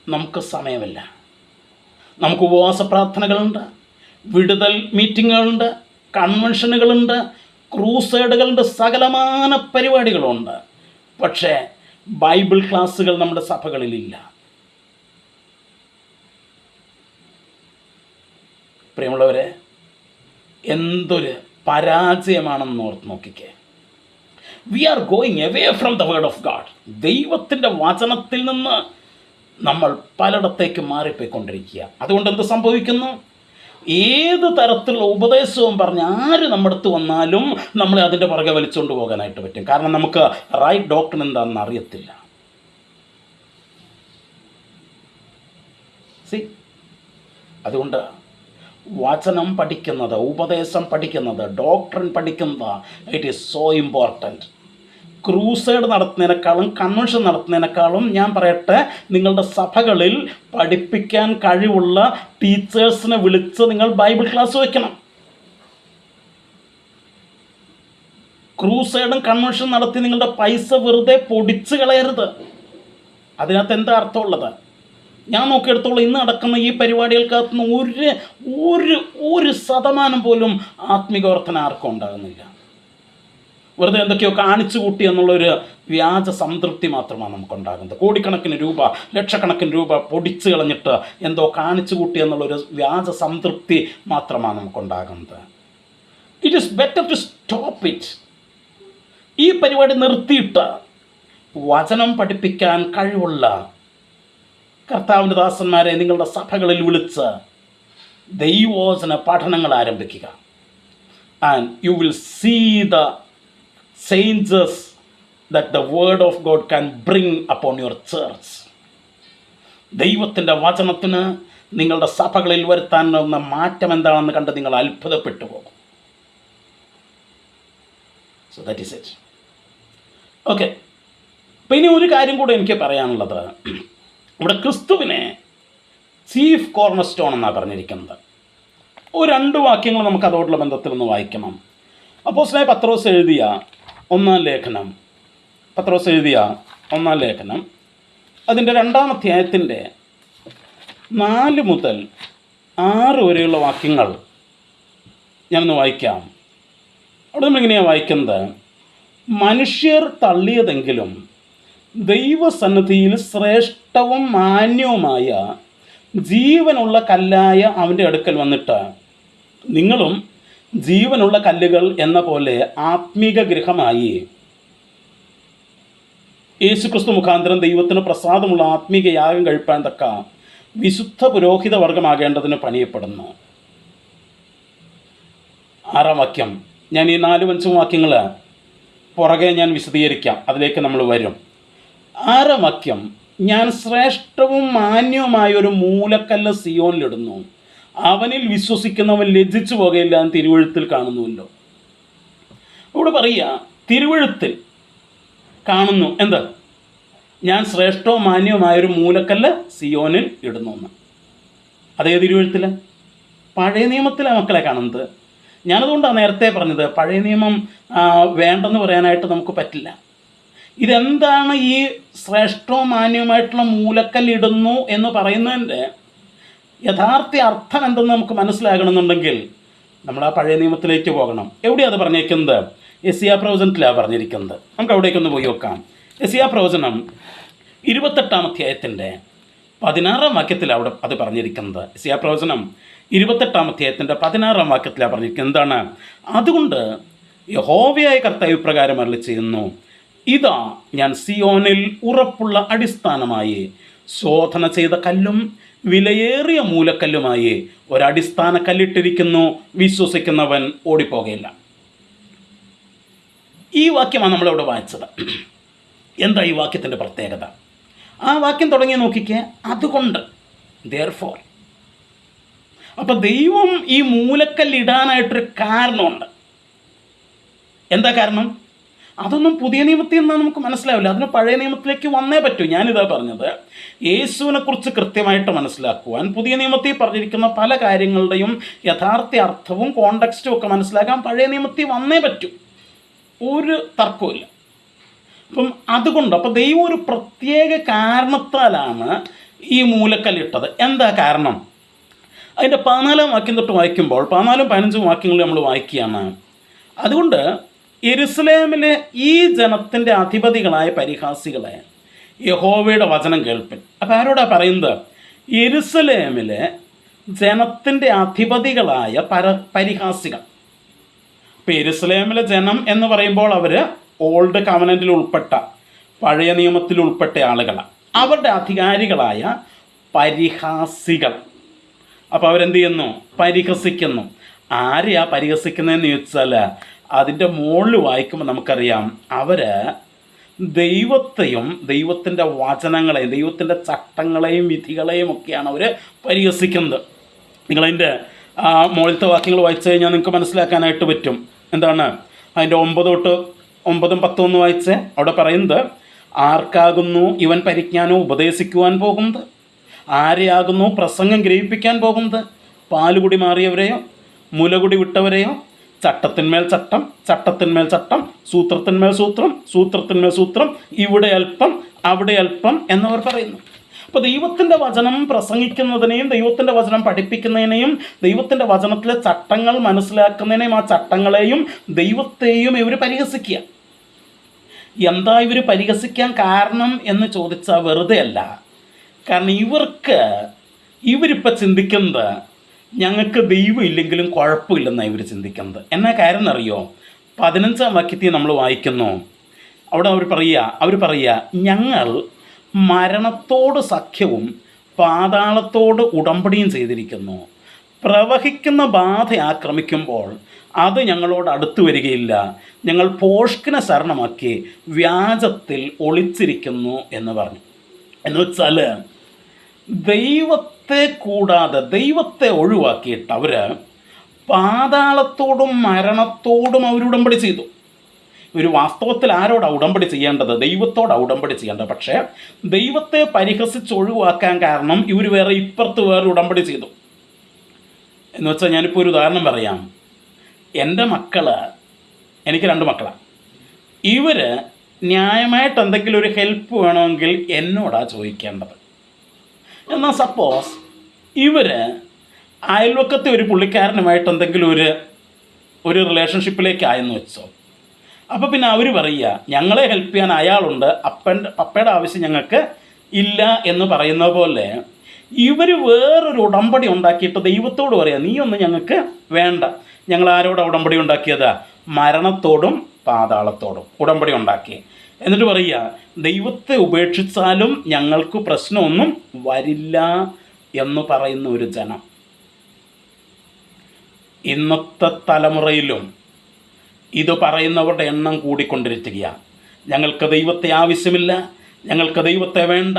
നമുക്ക് സമയമില്ല. നമുക്ക് ഉപവാസ പ്രാർത്ഥനകളുണ്ട്, വിടുതൽ മീറ്റിങ്ങുകളുണ്ട്, കൺവെൻഷനുകളുണ്ട്, ക്രൂസേഡുകളുണ്ട്, സകലമാന പരിപാടികളുണ്ട്. പക്ഷേ ബൈബിൾ ക്ലാസ്സുകൾ നമ്മുടെ സഭകളിലില്ല. പ്രിയമുള്ളവരെ, എന്തൊരു പരാജയമാണെന്ന് ഓർത്ത് നോക്കിക്കേ. We are going away from the word of God. ദൈവത്തിൻ്റെ വചനത്തിൽ നിന്ന് നമ്മൾ പലയിടത്തേക്ക് മാറിപ്പോയിക്കൊണ്ടിരിക്കുക. അതുകൊണ്ട് എന്ത് സംഭവിക്കുന്നു? ഏത് തരത്തിലുള്ള ഉപദേശവും പറഞ്ഞ് ആര് നമ്മുടെ അടുത്ത് വന്നാലും നമ്മളെ അതിൻ്റെ പുറകെ വലിച്ചുകൊണ്ട് പോകാനായിട്ട് പറ്റും. കാരണം നമുക്ക് റൈറ്റ് ഡോക്ട്രിൻ എന്താണെന്ന് അറിയത്തില്ല. അതുകൊണ്ട് വചനം പഠിക്കുന്നത്, ഉപദേശം പഠിക്കുന്നത്, ഡോക്ട്രിൻ പഠിക്കുന്നത്, it is so important. Crusade നടത്തുന്നതിനേക്കാളും കൺവെൻഷൻ നടത്തുന്നതിനേക്കാളും ഞാൻ പറയട്ടെ, നിങ്ങളുടെ സഭകളിൽ പഠിപ്പിക്കാൻ കഴിവുള്ള ടീച്ചേഴ്സിനെ വിളിച്ച് നിങ്ങൾ ബൈബിൾ ക്ലാസ് വയ്ക്കണം. ക്രൂസൈഡും കൺവെൻഷൻ നടത്തി നിങ്ങളുടെ പൈസ വെറുതെ പൊടിച്ച് കളയരുത്. അതിനകത്ത് എന്താ അർത്ഥമുള്ളത്? ഞാൻ നോക്കിയെടുത്തോളം ഇന്ന് നടക്കുന്ന ഈ പരിപാടികൾക്കകത്ത് നിന്ന് ഒരു ശതമാനം പോലും ആത്മീക വർധന ആർക്കും ഉണ്ടാകുന്നില്ല. വെറുതെ എന്തൊക്കെയോ കാണിച്ചു കൂട്ടി എന്നുള്ളൊരു വ്യാജ സംതൃപ്തി മാത്രമാണ് നമുക്കുണ്ടാകുന്നത്. കോടിക്കണക്കിന് രൂപ, ലക്ഷക്കണക്കിന് രൂപ പൊടിച്ചു കളഞ്ഞിട്ട് എന്തോ കാണിച്ചു കൂട്ടി എന്നുള്ളൊരു വ്യാജ സംതൃപ്തി മാത്രമാണ് നമുക്കുണ്ടാകുന്നത്. It is better to stop it. ഈ പരിപാടി നിർത്തിയിട്ട് വചനം പഠിപ്പിക്കാൻ കഴിവുള്ള കർത്താവിൻ്റെ ദാസന്മാരെ നിങ്ങളുടെ സഭകളിൽ വിളിച്ച് ദൈവവചന പഠനങ്ങൾ ആരംഭിക്കുക. And you will see the changes that the word of God can bring upon your church. ദൈവത്തിൻ്റെ വചനത്തിന് നിങ്ങളുടെ സഭകളിൽ വരുത്താനുള്ള മാറ്റം എന്താണെന്ന് കണ്ട് നിങ്ങൾ അത്ഭുതപ്പെട്ടു പോകും. So that is it. Okay, അപ്പം ഇനി ഒരു കാര്യം കൂടെ എനിക്ക് പറയാനുള്ളത്, ഇവിടെ ക്രിസ്തുവിനെ ചീഫ് കോർണർ സ്റ്റോൺ എന്നാണ് പറഞ്ഞിരിക്കുന്നത്. ഒരു 2 വാക്യങ്ങൾ നമുക്ക് അതോടുള്ള ബന്ധത്തിൽ ഒന്ന് വായിക്കണം. അപ്പോസ്തലനായ പത്രോസ് എഴുതിയ 1-ാം ലേഖനം, അതിൻ്റെ 2-ാം അധ്യായത്തിൻ്റെ 4 മുതൽ 6 വരെയുള്ള വാക്യങ്ങൾ ഞാനൊന്ന് വായിക്കാം. അവിടെ നമ്മളിങ്ങനെയാണ് വായിക്കുന്നത്: മനുഷ്യർ തള്ളിയതെങ്കിലും ദൈവസന്നിധിയിൽ ശ്രേഷ്ഠവും മാന്യവുമായ ജീവനുള്ള കല്ലായ അവൻ്റെ അടുക്കൽ വന്നിട്ട് നിങ്ങളും ജീവനുള്ള കല്ലുകൾ എന്ന പോലെ ആത്മീക ഗൃഹമായി യേശുക്രിസ്തു മുഖാന്തരം ദൈവത്തിന് പ്രസാദമുള്ള ആത്മീക യാഗം കഴിപ്പാൻ തക്ക വിശുദ്ധ പുരോഹിത വർഗമാകേണ്ടതിന് പണിയപ്പെടുന്നു. 6-ാം വാക്യം, ഞാൻ ഈ 4-5 വാക്യങ്ങൾ പുറകെ ഞാൻ വിശദീകരിക്കാം, അതിലേക്ക് നമ്മൾ വരും. 6-ാം വാക്യം, ഞാൻ ശ്രേഷ്ഠവും മാന്യവുമായൊരു മൂലക്കല്ല് സിയോനിലിടുന്നു, അവനിൽ വിശ്വസിക്കുന്നവൻ ലജ്ജിച്ചു പോകുകയില്ല എന്ന് തിരുവെഴുത്തിൽ കാണുന്നുവല്ലോ. ഇവിടെ പറയുക, തിരുവെഴുത്തിൽ കാണുന്നു എന്ത്? ഞാൻ ശ്രേഷ്ഠവും മാന്യവുമായൊരു മൂലക്കല്ല് സിയോനിൽ ഇടുന്നു എന്ന്. അതേ തിരുവെഴുത്തിൽ? പഴയ നിയമത്തിലാണ് മക്കളെ കാണുന്നത്. ഞാനതുകൊണ്ടാണ് നേരത്തെ പറഞ്ഞത് പഴയ നിയമം വേണ്ടെന്ന് പറയാനായിട്ട് നമുക്ക് പറ്റില്ല. ഇതെന്താണ് ഈ ശ്രേഷ്ഠവും മാന്യവുമായിട്ടുള്ള മൂലക്കല്ലിടുന്നു എന്ന് പറയുന്നതിൻ്റെ യഥാർത്ഥ അർത്ഥം എന്തെന്ന് നമുക്ക് മനസ്സിലാകണമെന്നുണ്ടെങ്കിൽ നമ്മൾ ആ പഴയ നിയമത്തിലേക്ക് പോകണം. എവിടെയാണ് അത് പറഞ്ഞിരിക്കുന്നത്? യെശയ്യാ പ്രവചനത്തിലാണ് പറഞ്ഞിരിക്കുന്നത്. നമുക്ക് അവിടേക്കൊന്ന് പോയി നോക്കാം. യെശയ്യാ പ്രവചനം 28-ാം അധ്യായത്തിൻ്റെ 16-ാം വാക്യത്തിൽ അവിടെ അത് പറഞ്ഞിരിക്കുന്നത്. യെശയ്യാ പ്രവചനം 28-ാം അധ്യായത്തിൻ്റെ 16-ാം വാക്യത്തിലാണ് പറഞ്ഞിരിക്കുന്നത്. എന്താണ്? അതുകൊണ്ട് യഹോവയായ കർത്താവ് ഇപ്രകാരം അരുളിച്ചെയ്യുന്നു, ഇതാ ഞാൻ സിയോനിൽ ഉറപ്പുള്ള അടിസ്ഥാനമായി ശോധന ചെയ്ത കല്ലും വിലയേറിയ മൂലക്കല്ലുമായി ഒരടിസ്ഥാന കല്ലിട്ടിരിക്കുന്നു, വിശ്വസിക്കുന്നവൻ ഓടിപ്പോകയില്ല. ഈ വാക്യമാണ് നമ്മളിവിടെ വായിച്ചത്. എന്താ ഈ വാക്യത്തിൻ്റെ പ്രത്യേകത? ആ വാക്യം തുടങ്ങി നോക്കിക്കേ, അതുകൊണ്ട് therefore. അപ്പം ദൈവം ഈ മൂലക്കല്ലിടാനായിട്ടൊരു കാരണമുണ്ട്. എന്താ കാരണം? അതൊന്നും പുതിയ നിയമത്തിൽ നിന്നാൽ നമുക്ക് മനസ്സിലാവില്ല. അതിന് പഴയ നിയമത്തിലേക്ക് വന്നേ പറ്റൂ. ഞാനിതാ പറഞ്ഞത്, യേശുവിനെക്കുറിച്ച് കൃത്യമായിട്ട് മനസ്സിലാക്കുവാൻ പുതിയ നിയമത്തിൽ പറഞ്ഞിരിക്കുന്ന പല കാര്യങ്ങളുടെയും യഥാർത്ഥ അർത്ഥവും കോണ്ടക്സ്റ്റും ഒക്കെ മനസ്സിലാക്കാൻ പഴയ നിയമത്തിൽ വന്നേ പറ്റൂ. ഒരു തർക്കവുമില്ല. അപ്പം അതുകൊണ്ട് ദൈവം ഒരു പ്രത്യേക കാരണത്താലാണ് ഈ മൂലക്കല്ലിട്ടത്. എന്താ കാരണം? അതിൻ്റെ 14-ാം വാക്യം തൊട്ട് വായിക്കുമ്പോൾ 14-ഉം 15-ഉം വാക്യങ്ങൾ നമ്മൾ വായിക്കുകയാണ്. അതുകൊണ്ട് യെരുസലേമിലെ ഈ ജനത്തിൻ്റെ അധിപതികളായ പരിഹാസികളെ യഹോവയുടെ വചനം കേൾപ്പിൻ. അപ്പം ആരോടാ പറയുന്നത്? യെരുസലേമിലെ ജനത്തിൻ്റെ അധിപതികളായ പരിഹാസികൾ. ഇപ്പോൾ യെരുസലേമിലെ ജനം എന്ന് പറയുമ്പോൾ അവർ ഓൾഡ് കവനൻറ്റിൽ ഉൾപ്പെട്ട, പഴയ നിയമത്തിൽ ഉൾപ്പെട്ട ആളുകളാണ്. അവരുടെ അധികാരികളായ പരിഹാസികൾ. അപ്പോൾ അവരെന്ത് ചെയ്യുന്നു? പരിഹസിക്കുന്നു. ആരെയാ പരിഹസിക്കുന്നതെന്ന് ചോദിച്ചാൽ അതിൻ്റെ മുകളിൽ വായിക്കുമ്പോൾ നമുക്കറിയാം, അവർ ദൈവത്തെയും ദൈവത്തിൻ്റെ വചനങ്ങളെയും ദൈവത്തിൻ്റെ ചട്ടങ്ങളെയും വിധികളെയും ഒക്കെയാണ് അവർ പരിഹസിക്കുന്നത്. നിങ്ങളതിൻ്റെ മുകളിലത്തെ വാക്യങ്ങൾ വായിച്ചു കഴിഞ്ഞാൽ നിങ്ങൾക്ക് മനസ്സിലാക്കാനായിട്ട് പറ്റും. എന്താണ് അതിൻ്റെ 9 തൊട്ട് 9-ഉം 10-ഉം ഒന്ന് വായിച്ച് അവിടെ പറയുന്നത്, ആർക്കാകുന്നു ഇവൻ പരിജ്ഞാനവും ഉപദേശിക്കുവാൻ പോകുന്നത്? ആരെയാകുന്നു പ്രസംഗം ഗ്രഹിപ്പിക്കാൻ പോകുന്നത്? പാലുകുടി മാറിയവരെയോ മുലകുടി വിട്ടവരെയോ? ചട്ടത്തിന്മേൽ ചട്ടം, ചട്ടത്തിന്മേൽ ചട്ടം, സൂത്രത്തിന്മേൽ സൂത്രം, സൂത്രത്തിന്മേൽ സൂത്രം, ഇവിടെ അല്പം അവിടെ അല്പം എന്നവർ പറയുന്നു. അപ്പോൾ ദൈവത്തിൻ്റെ വചനം പ്രസംഗിക്കുന്നതിനെയും ദൈവത്തിൻ്റെ വചനം പഠിപ്പിക്കുന്നതിനെയും ദൈവത്തിൻ്റെ വചനത്തിലെ ചട്ടങ്ങൾ മനസ്സിലാക്കുന്നതിനെയും ആ ചട്ടങ്ങളെയും ദൈവത്തെയും ഇവർ പരിഹസിക്കുക. എന്താ ഇവർ പരിഹസിക്കാൻ കാരണം എന്ന് ചോദിച്ചാൽ വെറുതെ അല്ല. കാരണം ഇവരിപ്പോൾ ചിന്തിക്കുന്നത് ഞങ്ങൾക്ക് ദൈവം ഇല്ലെങ്കിലും കുഴപ്പമില്ലെന്നാണ് ഇവർ ചിന്തിക്കുന്നത്. എന്നാ കാര്യം എന്നറിയോ? 15-ാം വാക്യത്തിൽ നമ്മൾ വായിക്കുന്നു. അവിടെ അവർ പറയുക ഞങ്ങൾ മരണത്തോട് സഖ്യവും പാതാളത്തോട് ഉടമ്പടിയും ചെയ്തിരിക്കുന്നു. പ്രവഹിക്കുന്ന ബാധ ആക്രമിക്കുമ്പോൾ അത് ഞങ്ങളോട് അടുത്തു വരികയില്ല. ഞങ്ങൾ ഭോഷ്കിനെ ശരണമാക്കി വ്യാജത്തിൽ ഒളിച്ചിരിക്കുന്നു എന്ന് പറഞ്ഞു. എന്ന് വെച്ചാൽ ദൈവത്തെ കൂടാതെ, ദൈവത്തെ ഒഴിവാക്കിയിട്ട് അവർ പാതാളത്തോടും മരണത്തോടും അവർ ഉടമ്പടി ചെയ്തു. ഒരു വാസ്തവത്തിൽ ആരോടാണ് ഉടമ്പടി ചെയ്യേണ്ടത്? ദൈവത്തോടാണ് ഉടമ്പടി ചെയ്യേണ്ടത്. പക്ഷേ ദൈവത്തെ പരിഹസിച്ച് ഒഴിവാക്കാൻ കാരണം ഇവർ ഇപ്പുറത്ത് വേറെ ഉടമ്പടി ചെയ്തു. എന്ന് വെച്ചാൽ ഞാനിപ്പോൾ ഒരു ഉദാഹരണം പറയാം. എൻ്റെ എനിക്ക് 2 മക്കളാണ്. ഇവർ ന്യായമായിട്ട് എന്തെങ്കിലും ഒരു ഹെൽപ്പ് വേണമെങ്കിൽ എന്നോടാണ് ചോദിക്കേണ്ടത്. എന്നാൽ സപ്പോസ് ഇവർ അയൽവക്കത്തെ ഒരു പുള്ളിക്കാരനുമായിട്ട് എന്തെങ്കിലും ഒരു റിലേഷൻഷിപ്പിലേക്ക് ആയെന്ന് വെച്ചോ. അപ്പോൾ പിന്നെ അവർ പറയുക ഞങ്ങളെ ഹെൽപ്പ് ചെയ്യാൻ അയാളുണ്ട്, പപ്പയുടെ ആവശ്യം ഞങ്ങൾക്ക് ഇല്ല എന്ന് പറയുന്ന പോലെ ഇവർ വേറൊരു ഉടമ്പടി ഉണ്ടാക്കിയിട്ട് ദൈവത്തോട് പറയുക നീയൊന്നും ഞങ്ങൾക്ക് വേണ്ട. ഞങ്ങൾ ആരോടാ ഉടമ്പടി ഉണ്ടാക്കിയത്? മരണത്തോടും പാതാളത്തോടും ഉടമ്പടി ഉണ്ടാക്കി. എന്നിട്ട് പറയുക ദൈവത്തെ ഉപേക്ഷിച്ചാലും ഞങ്ങൾക്ക് പ്രശ്നമൊന്നും വരില്ല എന്ന് പറയുന്ന ഒരു ജനം ഇന്നത്തെ തലമുറയിലും ഇത് പറയുന്നവരുടെ എണ്ണം കൂടിക്കൊണ്ടിരിക്കുകയാണ്. ഞങ്ങൾക്ക് ദൈവത്തെ ആവശ്യമില്ല, ഞങ്ങൾക്ക് ദൈവത്തെ വേണ്ട,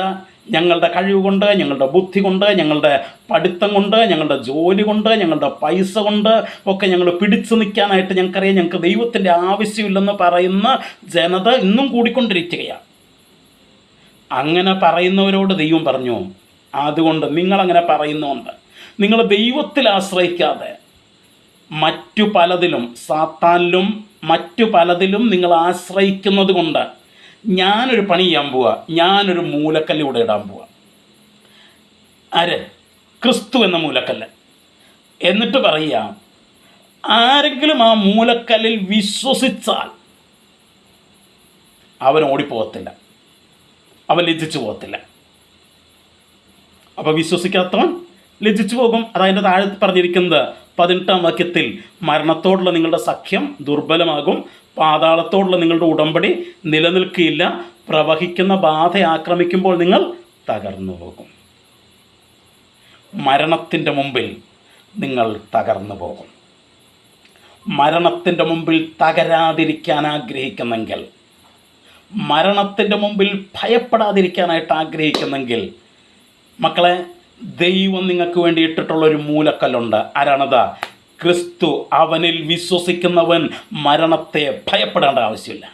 ഞങ്ങളുടെ കഴിവ് കൊണ്ട്, ഞങ്ങളുടെ ബുദ്ധി കൊണ്ട്, ഞങ്ങളുടെ പഠിത്തം കൊണ്ട്, ഞങ്ങളുടെ ജോലി കൊണ്ട്, ഞങ്ങളുടെ പൈസ കൊണ്ട് ഒക്കെ ഞങ്ങൾ പിടിച്ചു നിൽക്കാനായിട്ട് ഞങ്ങൾക്കറിയാം ഞങ്ങൾക്ക് ദൈവത്തിൻ്റെ ആവശ്യമില്ലെന്ന് പറയുന്ന ജനത ഇന്നും കൂടിക്കൊണ്ടിരിക്കുകയാണ്. അങ്ങനെ പറയുന്നവരോട് ദൈവം പറഞ്ഞു, അതുകൊണ്ട് നിങ്ങളങ്ങനെ പറയുന്നുണ്ട് നിങ്ങൾ ദൈവത്തിൽ ആശ്രയിക്കാതെ മറ്റു പലതിലും, സാത്താനിലും മറ്റു പലതിലും നിങ്ങൾ ആശ്രയിക്കുന്നത് കൊണ്ട് ഞാനൊരു പണി ചെയ്യാൻ പോവുക. ഞാനൊരു മൂലക്കല്ലിവിടെ ഇടാൻ പോവുക. ക്രിസ്തു എന്ന മൂലക്കല്ല്. എന്നിട്ട് പറയുക ആരെങ്കിലും ആ മൂലക്കല്ലിൽ വിശ്വസിച്ചാൽ അവൻ ഓടിപ്പോകത്തില്ല. അവൻ ലജ്ജിച്ചു പോകത്തില്ല. അപ്പോൾ വിശ്വസിക്കാത്തവൻ ലജ്ജിച്ചു പോകും. അതതിൻ്റെ താഴെ പറഞ്ഞിരിക്കുന്നത് 18-ാം വാക്യത്തിൽ, മരണത്തോടുള്ള നിങ്ങളുടെ സഖ്യം ദുർബലമാകും, പാതാളത്തോടുള്ള നിങ്ങളുടെ ഉടമ്പടി നിലനിൽക്കുകയില്ല, പ്രവഹിക്കുന്ന ബാധ ആക്രമിക്കുമ്പോൾ നിങ്ങൾ തകർന്നു പോകും. മരണത്തിൻ്റെ മുമ്പിൽ നിങ്ങൾ തകർന്നു പോകും. മരണത്തിൻ്റെ മുമ്പിൽ തകരാതിരിക്കാൻ ആഗ്രഹിക്കുന്നെങ്കിൽ, മരണത്തിൻ്റെ മുമ്പിൽ ഭയപ്പെടാതിരിക്കാനായിട്ട് ആഗ്രഹിക്കുന്നെങ്കിൽ, മക്കളെ, ദൈവം നിങ്ങൾക്ക് വേണ്ടി ഇട്ടിട്ടുള്ളൊരു മൂലക്കല്ലുണ്ട്. ആരാണത്? ക്രിസ്തു. അവനിൽ വിശ്വസിക്കുന്നവൻ മരണത്തെ ഭയപ്പെടേണ്ട ആവശ്യമില്ല.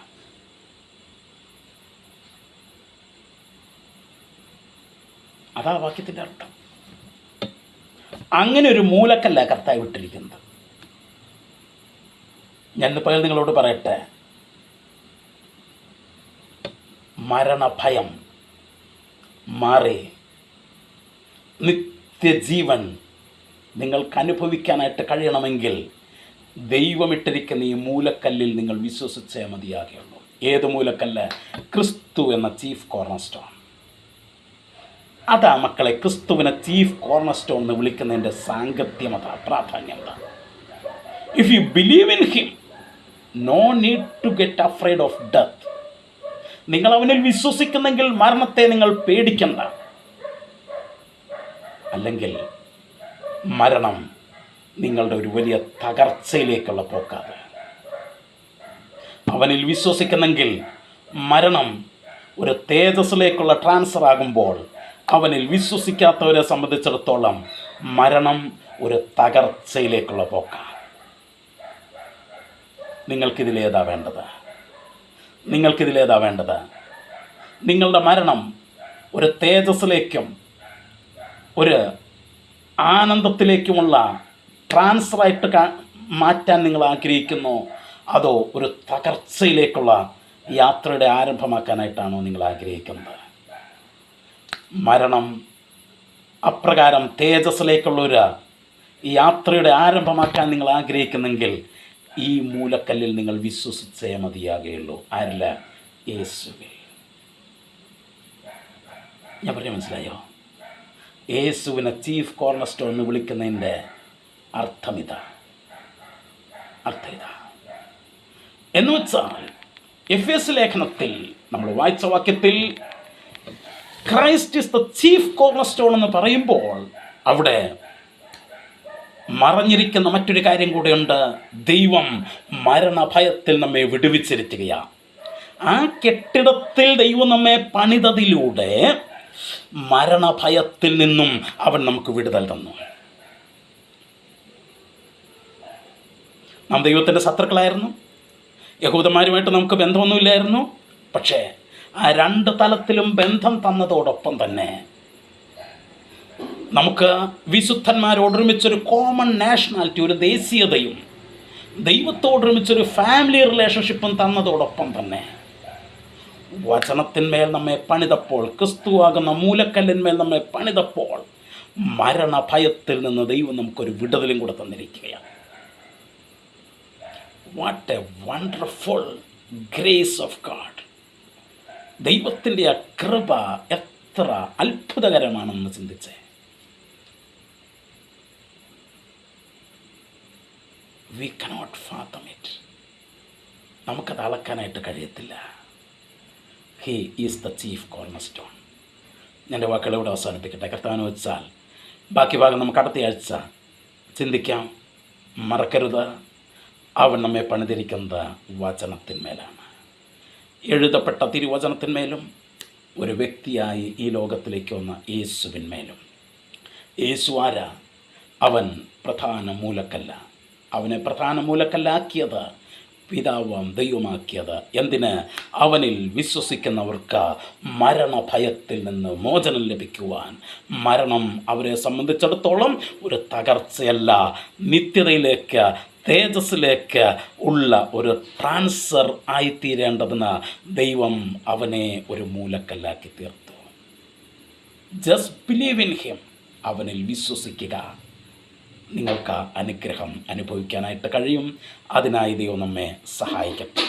അതാ വാക്യത്തിൻ്റെ അർത്ഥം. അങ്ങനെ ഒരു മൂലക്കല്ല കർത്താവ് വിട്ടിരിക്കുന്നത്. ഞാൻ പകൽ നിങ്ങളോട് പറയട്ടെ, മരണഭയം മാറി നിത്യജീവൻ നിങ്ങൾക്ക് അനുഭവിക്കാനായിട്ട് കഴിയണമെങ്കിൽ ദൈവമിട്ടിരിക്കുന്ന ഈ മൂലക്കല്ലിൽ നിങ്ങൾ വിശ്വസിച്ചേ മതിയാകുള്ളൂ. ഏത് മൂലക്കല്ല്? ക്രിസ്തു എന്ന ചീഫ് കോർണർ സ്റ്റോൺ. അതാ മക്കളെ, ക്രിസ്തുവിനെ ചീഫ് കോർണർ സ്റ്റോൺ എന്ന് വിളിക്കുന്നതിൻ്റെ സാങ്കത്യമത, പ്രാധാന്യത. If you believe in him, no need to get afraid of death. നിങ്ങൾ അവനിൽ വിശ്വസിക്കുന്നെങ്കിൽ മരണത്തെ നിങ്ങൾ പേടിക്കണ്ട. അല്ലെങ്കിൽ മരണം നിങ്ങളുടെ ഒരു വലിയ തകർച്ചയിലേക്കുള്ള പോക്കാണ്. അവനിൽ വിശ്വസിക്കുന്നെങ്കിൽ മരണം ഒരു തേജസ്സിലേക്കുള്ള ട്രാൻസ്ഫർ ആകുമ്പോൾ, അവനിൽ വിശ്വസിക്കാത്തവരെ സംബന്ധിച്ചിടത്തോളം മരണം ഒരു തകർച്ചയിലേക്കുള്ള പോക്കാണ്. നിങ്ങൾക്കിതിലേതാ വേണ്ടത്? നിങ്ങൾക്കിതിലേതാ വേണ്ടത്? നിങ്ങളുടെ മരണം ഒരു തേജസ്സിലേക്കും ഒരു ആനന്ദത്തിലേക്കുമുള്ള ട്രാൻസ്ഫറായിട്ട് മാറ്റാൻ നിങ്ങൾ ആഗ്രഹിക്കുന്നു, അതോ ഒരു തകർച്ചയിലേക്കുള്ള യാത്രയുടെ ആരംഭമാക്കാനായിട്ടാണോ നിങ്ങൾ ആഗ്രഹിക്കുന്നത്? മരണം അപ്രകാരം തേജസ്സിലേക്കുള്ളൊരു യാത്രയുടെ ആരംഭമാക്കാൻ നിങ്ങൾ ആഗ്രഹിക്കുന്നെങ്കിൽ ഈ മൂലക്കല്ലിൽ നിങ്ങൾ വിശ്വസിച്ചേ മതിയാകുകയുള്ളൂ. ആരില്ല? യേശുവിൽ. ഞാൻ പറഞ്ഞ മനസ്സിലായോ? യേശുവിനെ ചീഫ് കോർണർ സ്റ്റോൺ എന്ന് വിളിക്കുന്നതിൻ്റെ അർത്ഥമിതാ. എന്ന് വെച്ചാൽ എഫേസ്യ ലേഖനത്തിൽ നമ്മൾ വായിച്ച വാക്യത്തിൽ Christ is the chief corner stone എന്ന് പറയുമ്പോൾ അവിടെ മറഞ്ഞിരിക്കുന്ന മറ്റൊരു കാര്യം കൂടെയുണ്ട്. ദൈവം മരണഭയത്തിൽ നമ്മെ വിടുവിച്ചിരിക്കുകയാണ്. ആ കെട്ടിടത്തിൽ ദൈവം നമ്മെ പണിതതിലൂടെ മരണഭയത്തിൽ നിന്നും അവൻ നമുക്ക് വിടുതൽ തന്നു. നാം ദൈവത്തിൻ്റെ ശത്രുക്കളായിരുന്നു. യഹൂദന്മാരുമായിട്ട് നമുക്ക് ബന്ധമൊന്നുമില്ലായിരുന്നു. പക്ഷേ ആ രണ്ട് തലത്തിലും ബന്ധം തന്നതോടൊപ്പം തന്നെ നമുക്ക് വിശുദ്ധന്മാരോടൊരുമിച്ചൊരു കോമൺ നാഷണാലിറ്റി, ഒരു ദേശീയതയും ദൈവത്തോടൊരുമിച്ചൊരു ഫാമിലി റിലേഷൻഷിപ്പും തന്നതോടൊപ്പം തന്നെ വചനത്തിന്മേൽ നമ്മെ പണിതപ്പോൾ, ക്രിസ്തുവാകുന്ന മൂലക്കല്ലിന്മേൽ നമ്മെ പണിതപ്പോൾ മരണഭയത്തിൽ നിന്ന് ദൈവം നമുക്കൊരു വിടുതലും കൂടെ തന്നിരിക്കുകയാണ്. What a wonderful grace of God! ദൈവത്തിൻ്റെ ആ കൃപ എത്ര അത്ഭുതകരമാണെന്ന് ചിന്തിച്ചേ. We cannot fathom it. നമുക്കത് അളക്കാനായിട്ട് കഴിയത്തില്ല. He is the chief corner stone. എൻ്റെ വാക്കുകൾ ഇവിടെ അവസാനിപ്പിക്കട്ടെ. കർത്താവിനെ വെച്ചാൽ ബാക്കി ഭാഗം നമുക്ക് അടുത്ത ആഴ്ച ചിന്തിക്കാം. മറക്കരുത്, അവൻ നമ്മെ പണിതിരിക്കുന്നത് വചനത്തിന്മേലാണ്. എഴുതപ്പെട്ട തിരുവചനത്തിന്മേലും ഒരു വ്യക്തിയായി ഈ ലോകത്തിലേക്ക് വന്ന യേശുവിന്മേലും. യേശു ആരാ? അവൻ പ്രധാന മൂലക്കല്ല. അവനെ പ്രധാന മൂലക്കല്ലാക്കിയത് പിതാവാം ദൈവമാക്കിയത് എന്തിന്? അവനിൽ വിശ്വസിക്കുന്നവർക്ക് മരണഭയത്തിൽ നിന്ന് മോചനം ലഭിക്കുവാൻ. മരണം അവരെ സംബന്ധിച്ചിടത്തോളം ഒരു തകർച്ചയല്ല, നിത്യതയിലേക്ക്, തേജസ്സിലേക്ക് ഉള്ള ഒരു ട്രാൻസ്ഫർ ആയിത്തീരേണ്ടതിന് ദൈവം അവനെ ഒരു മൂലക്കല്ലാക്കി തീർത്തു. Just believe in him. അവനിൽ വിശ്വസിക്കുക. നിങ്ങൾക്ക് അനുഗ്രഹം അനുഭവിക്കാനായിട്ട് കഴിയും. അതിനായി ദൈവം നമ്മെ സഹായിക്കട്ടെ.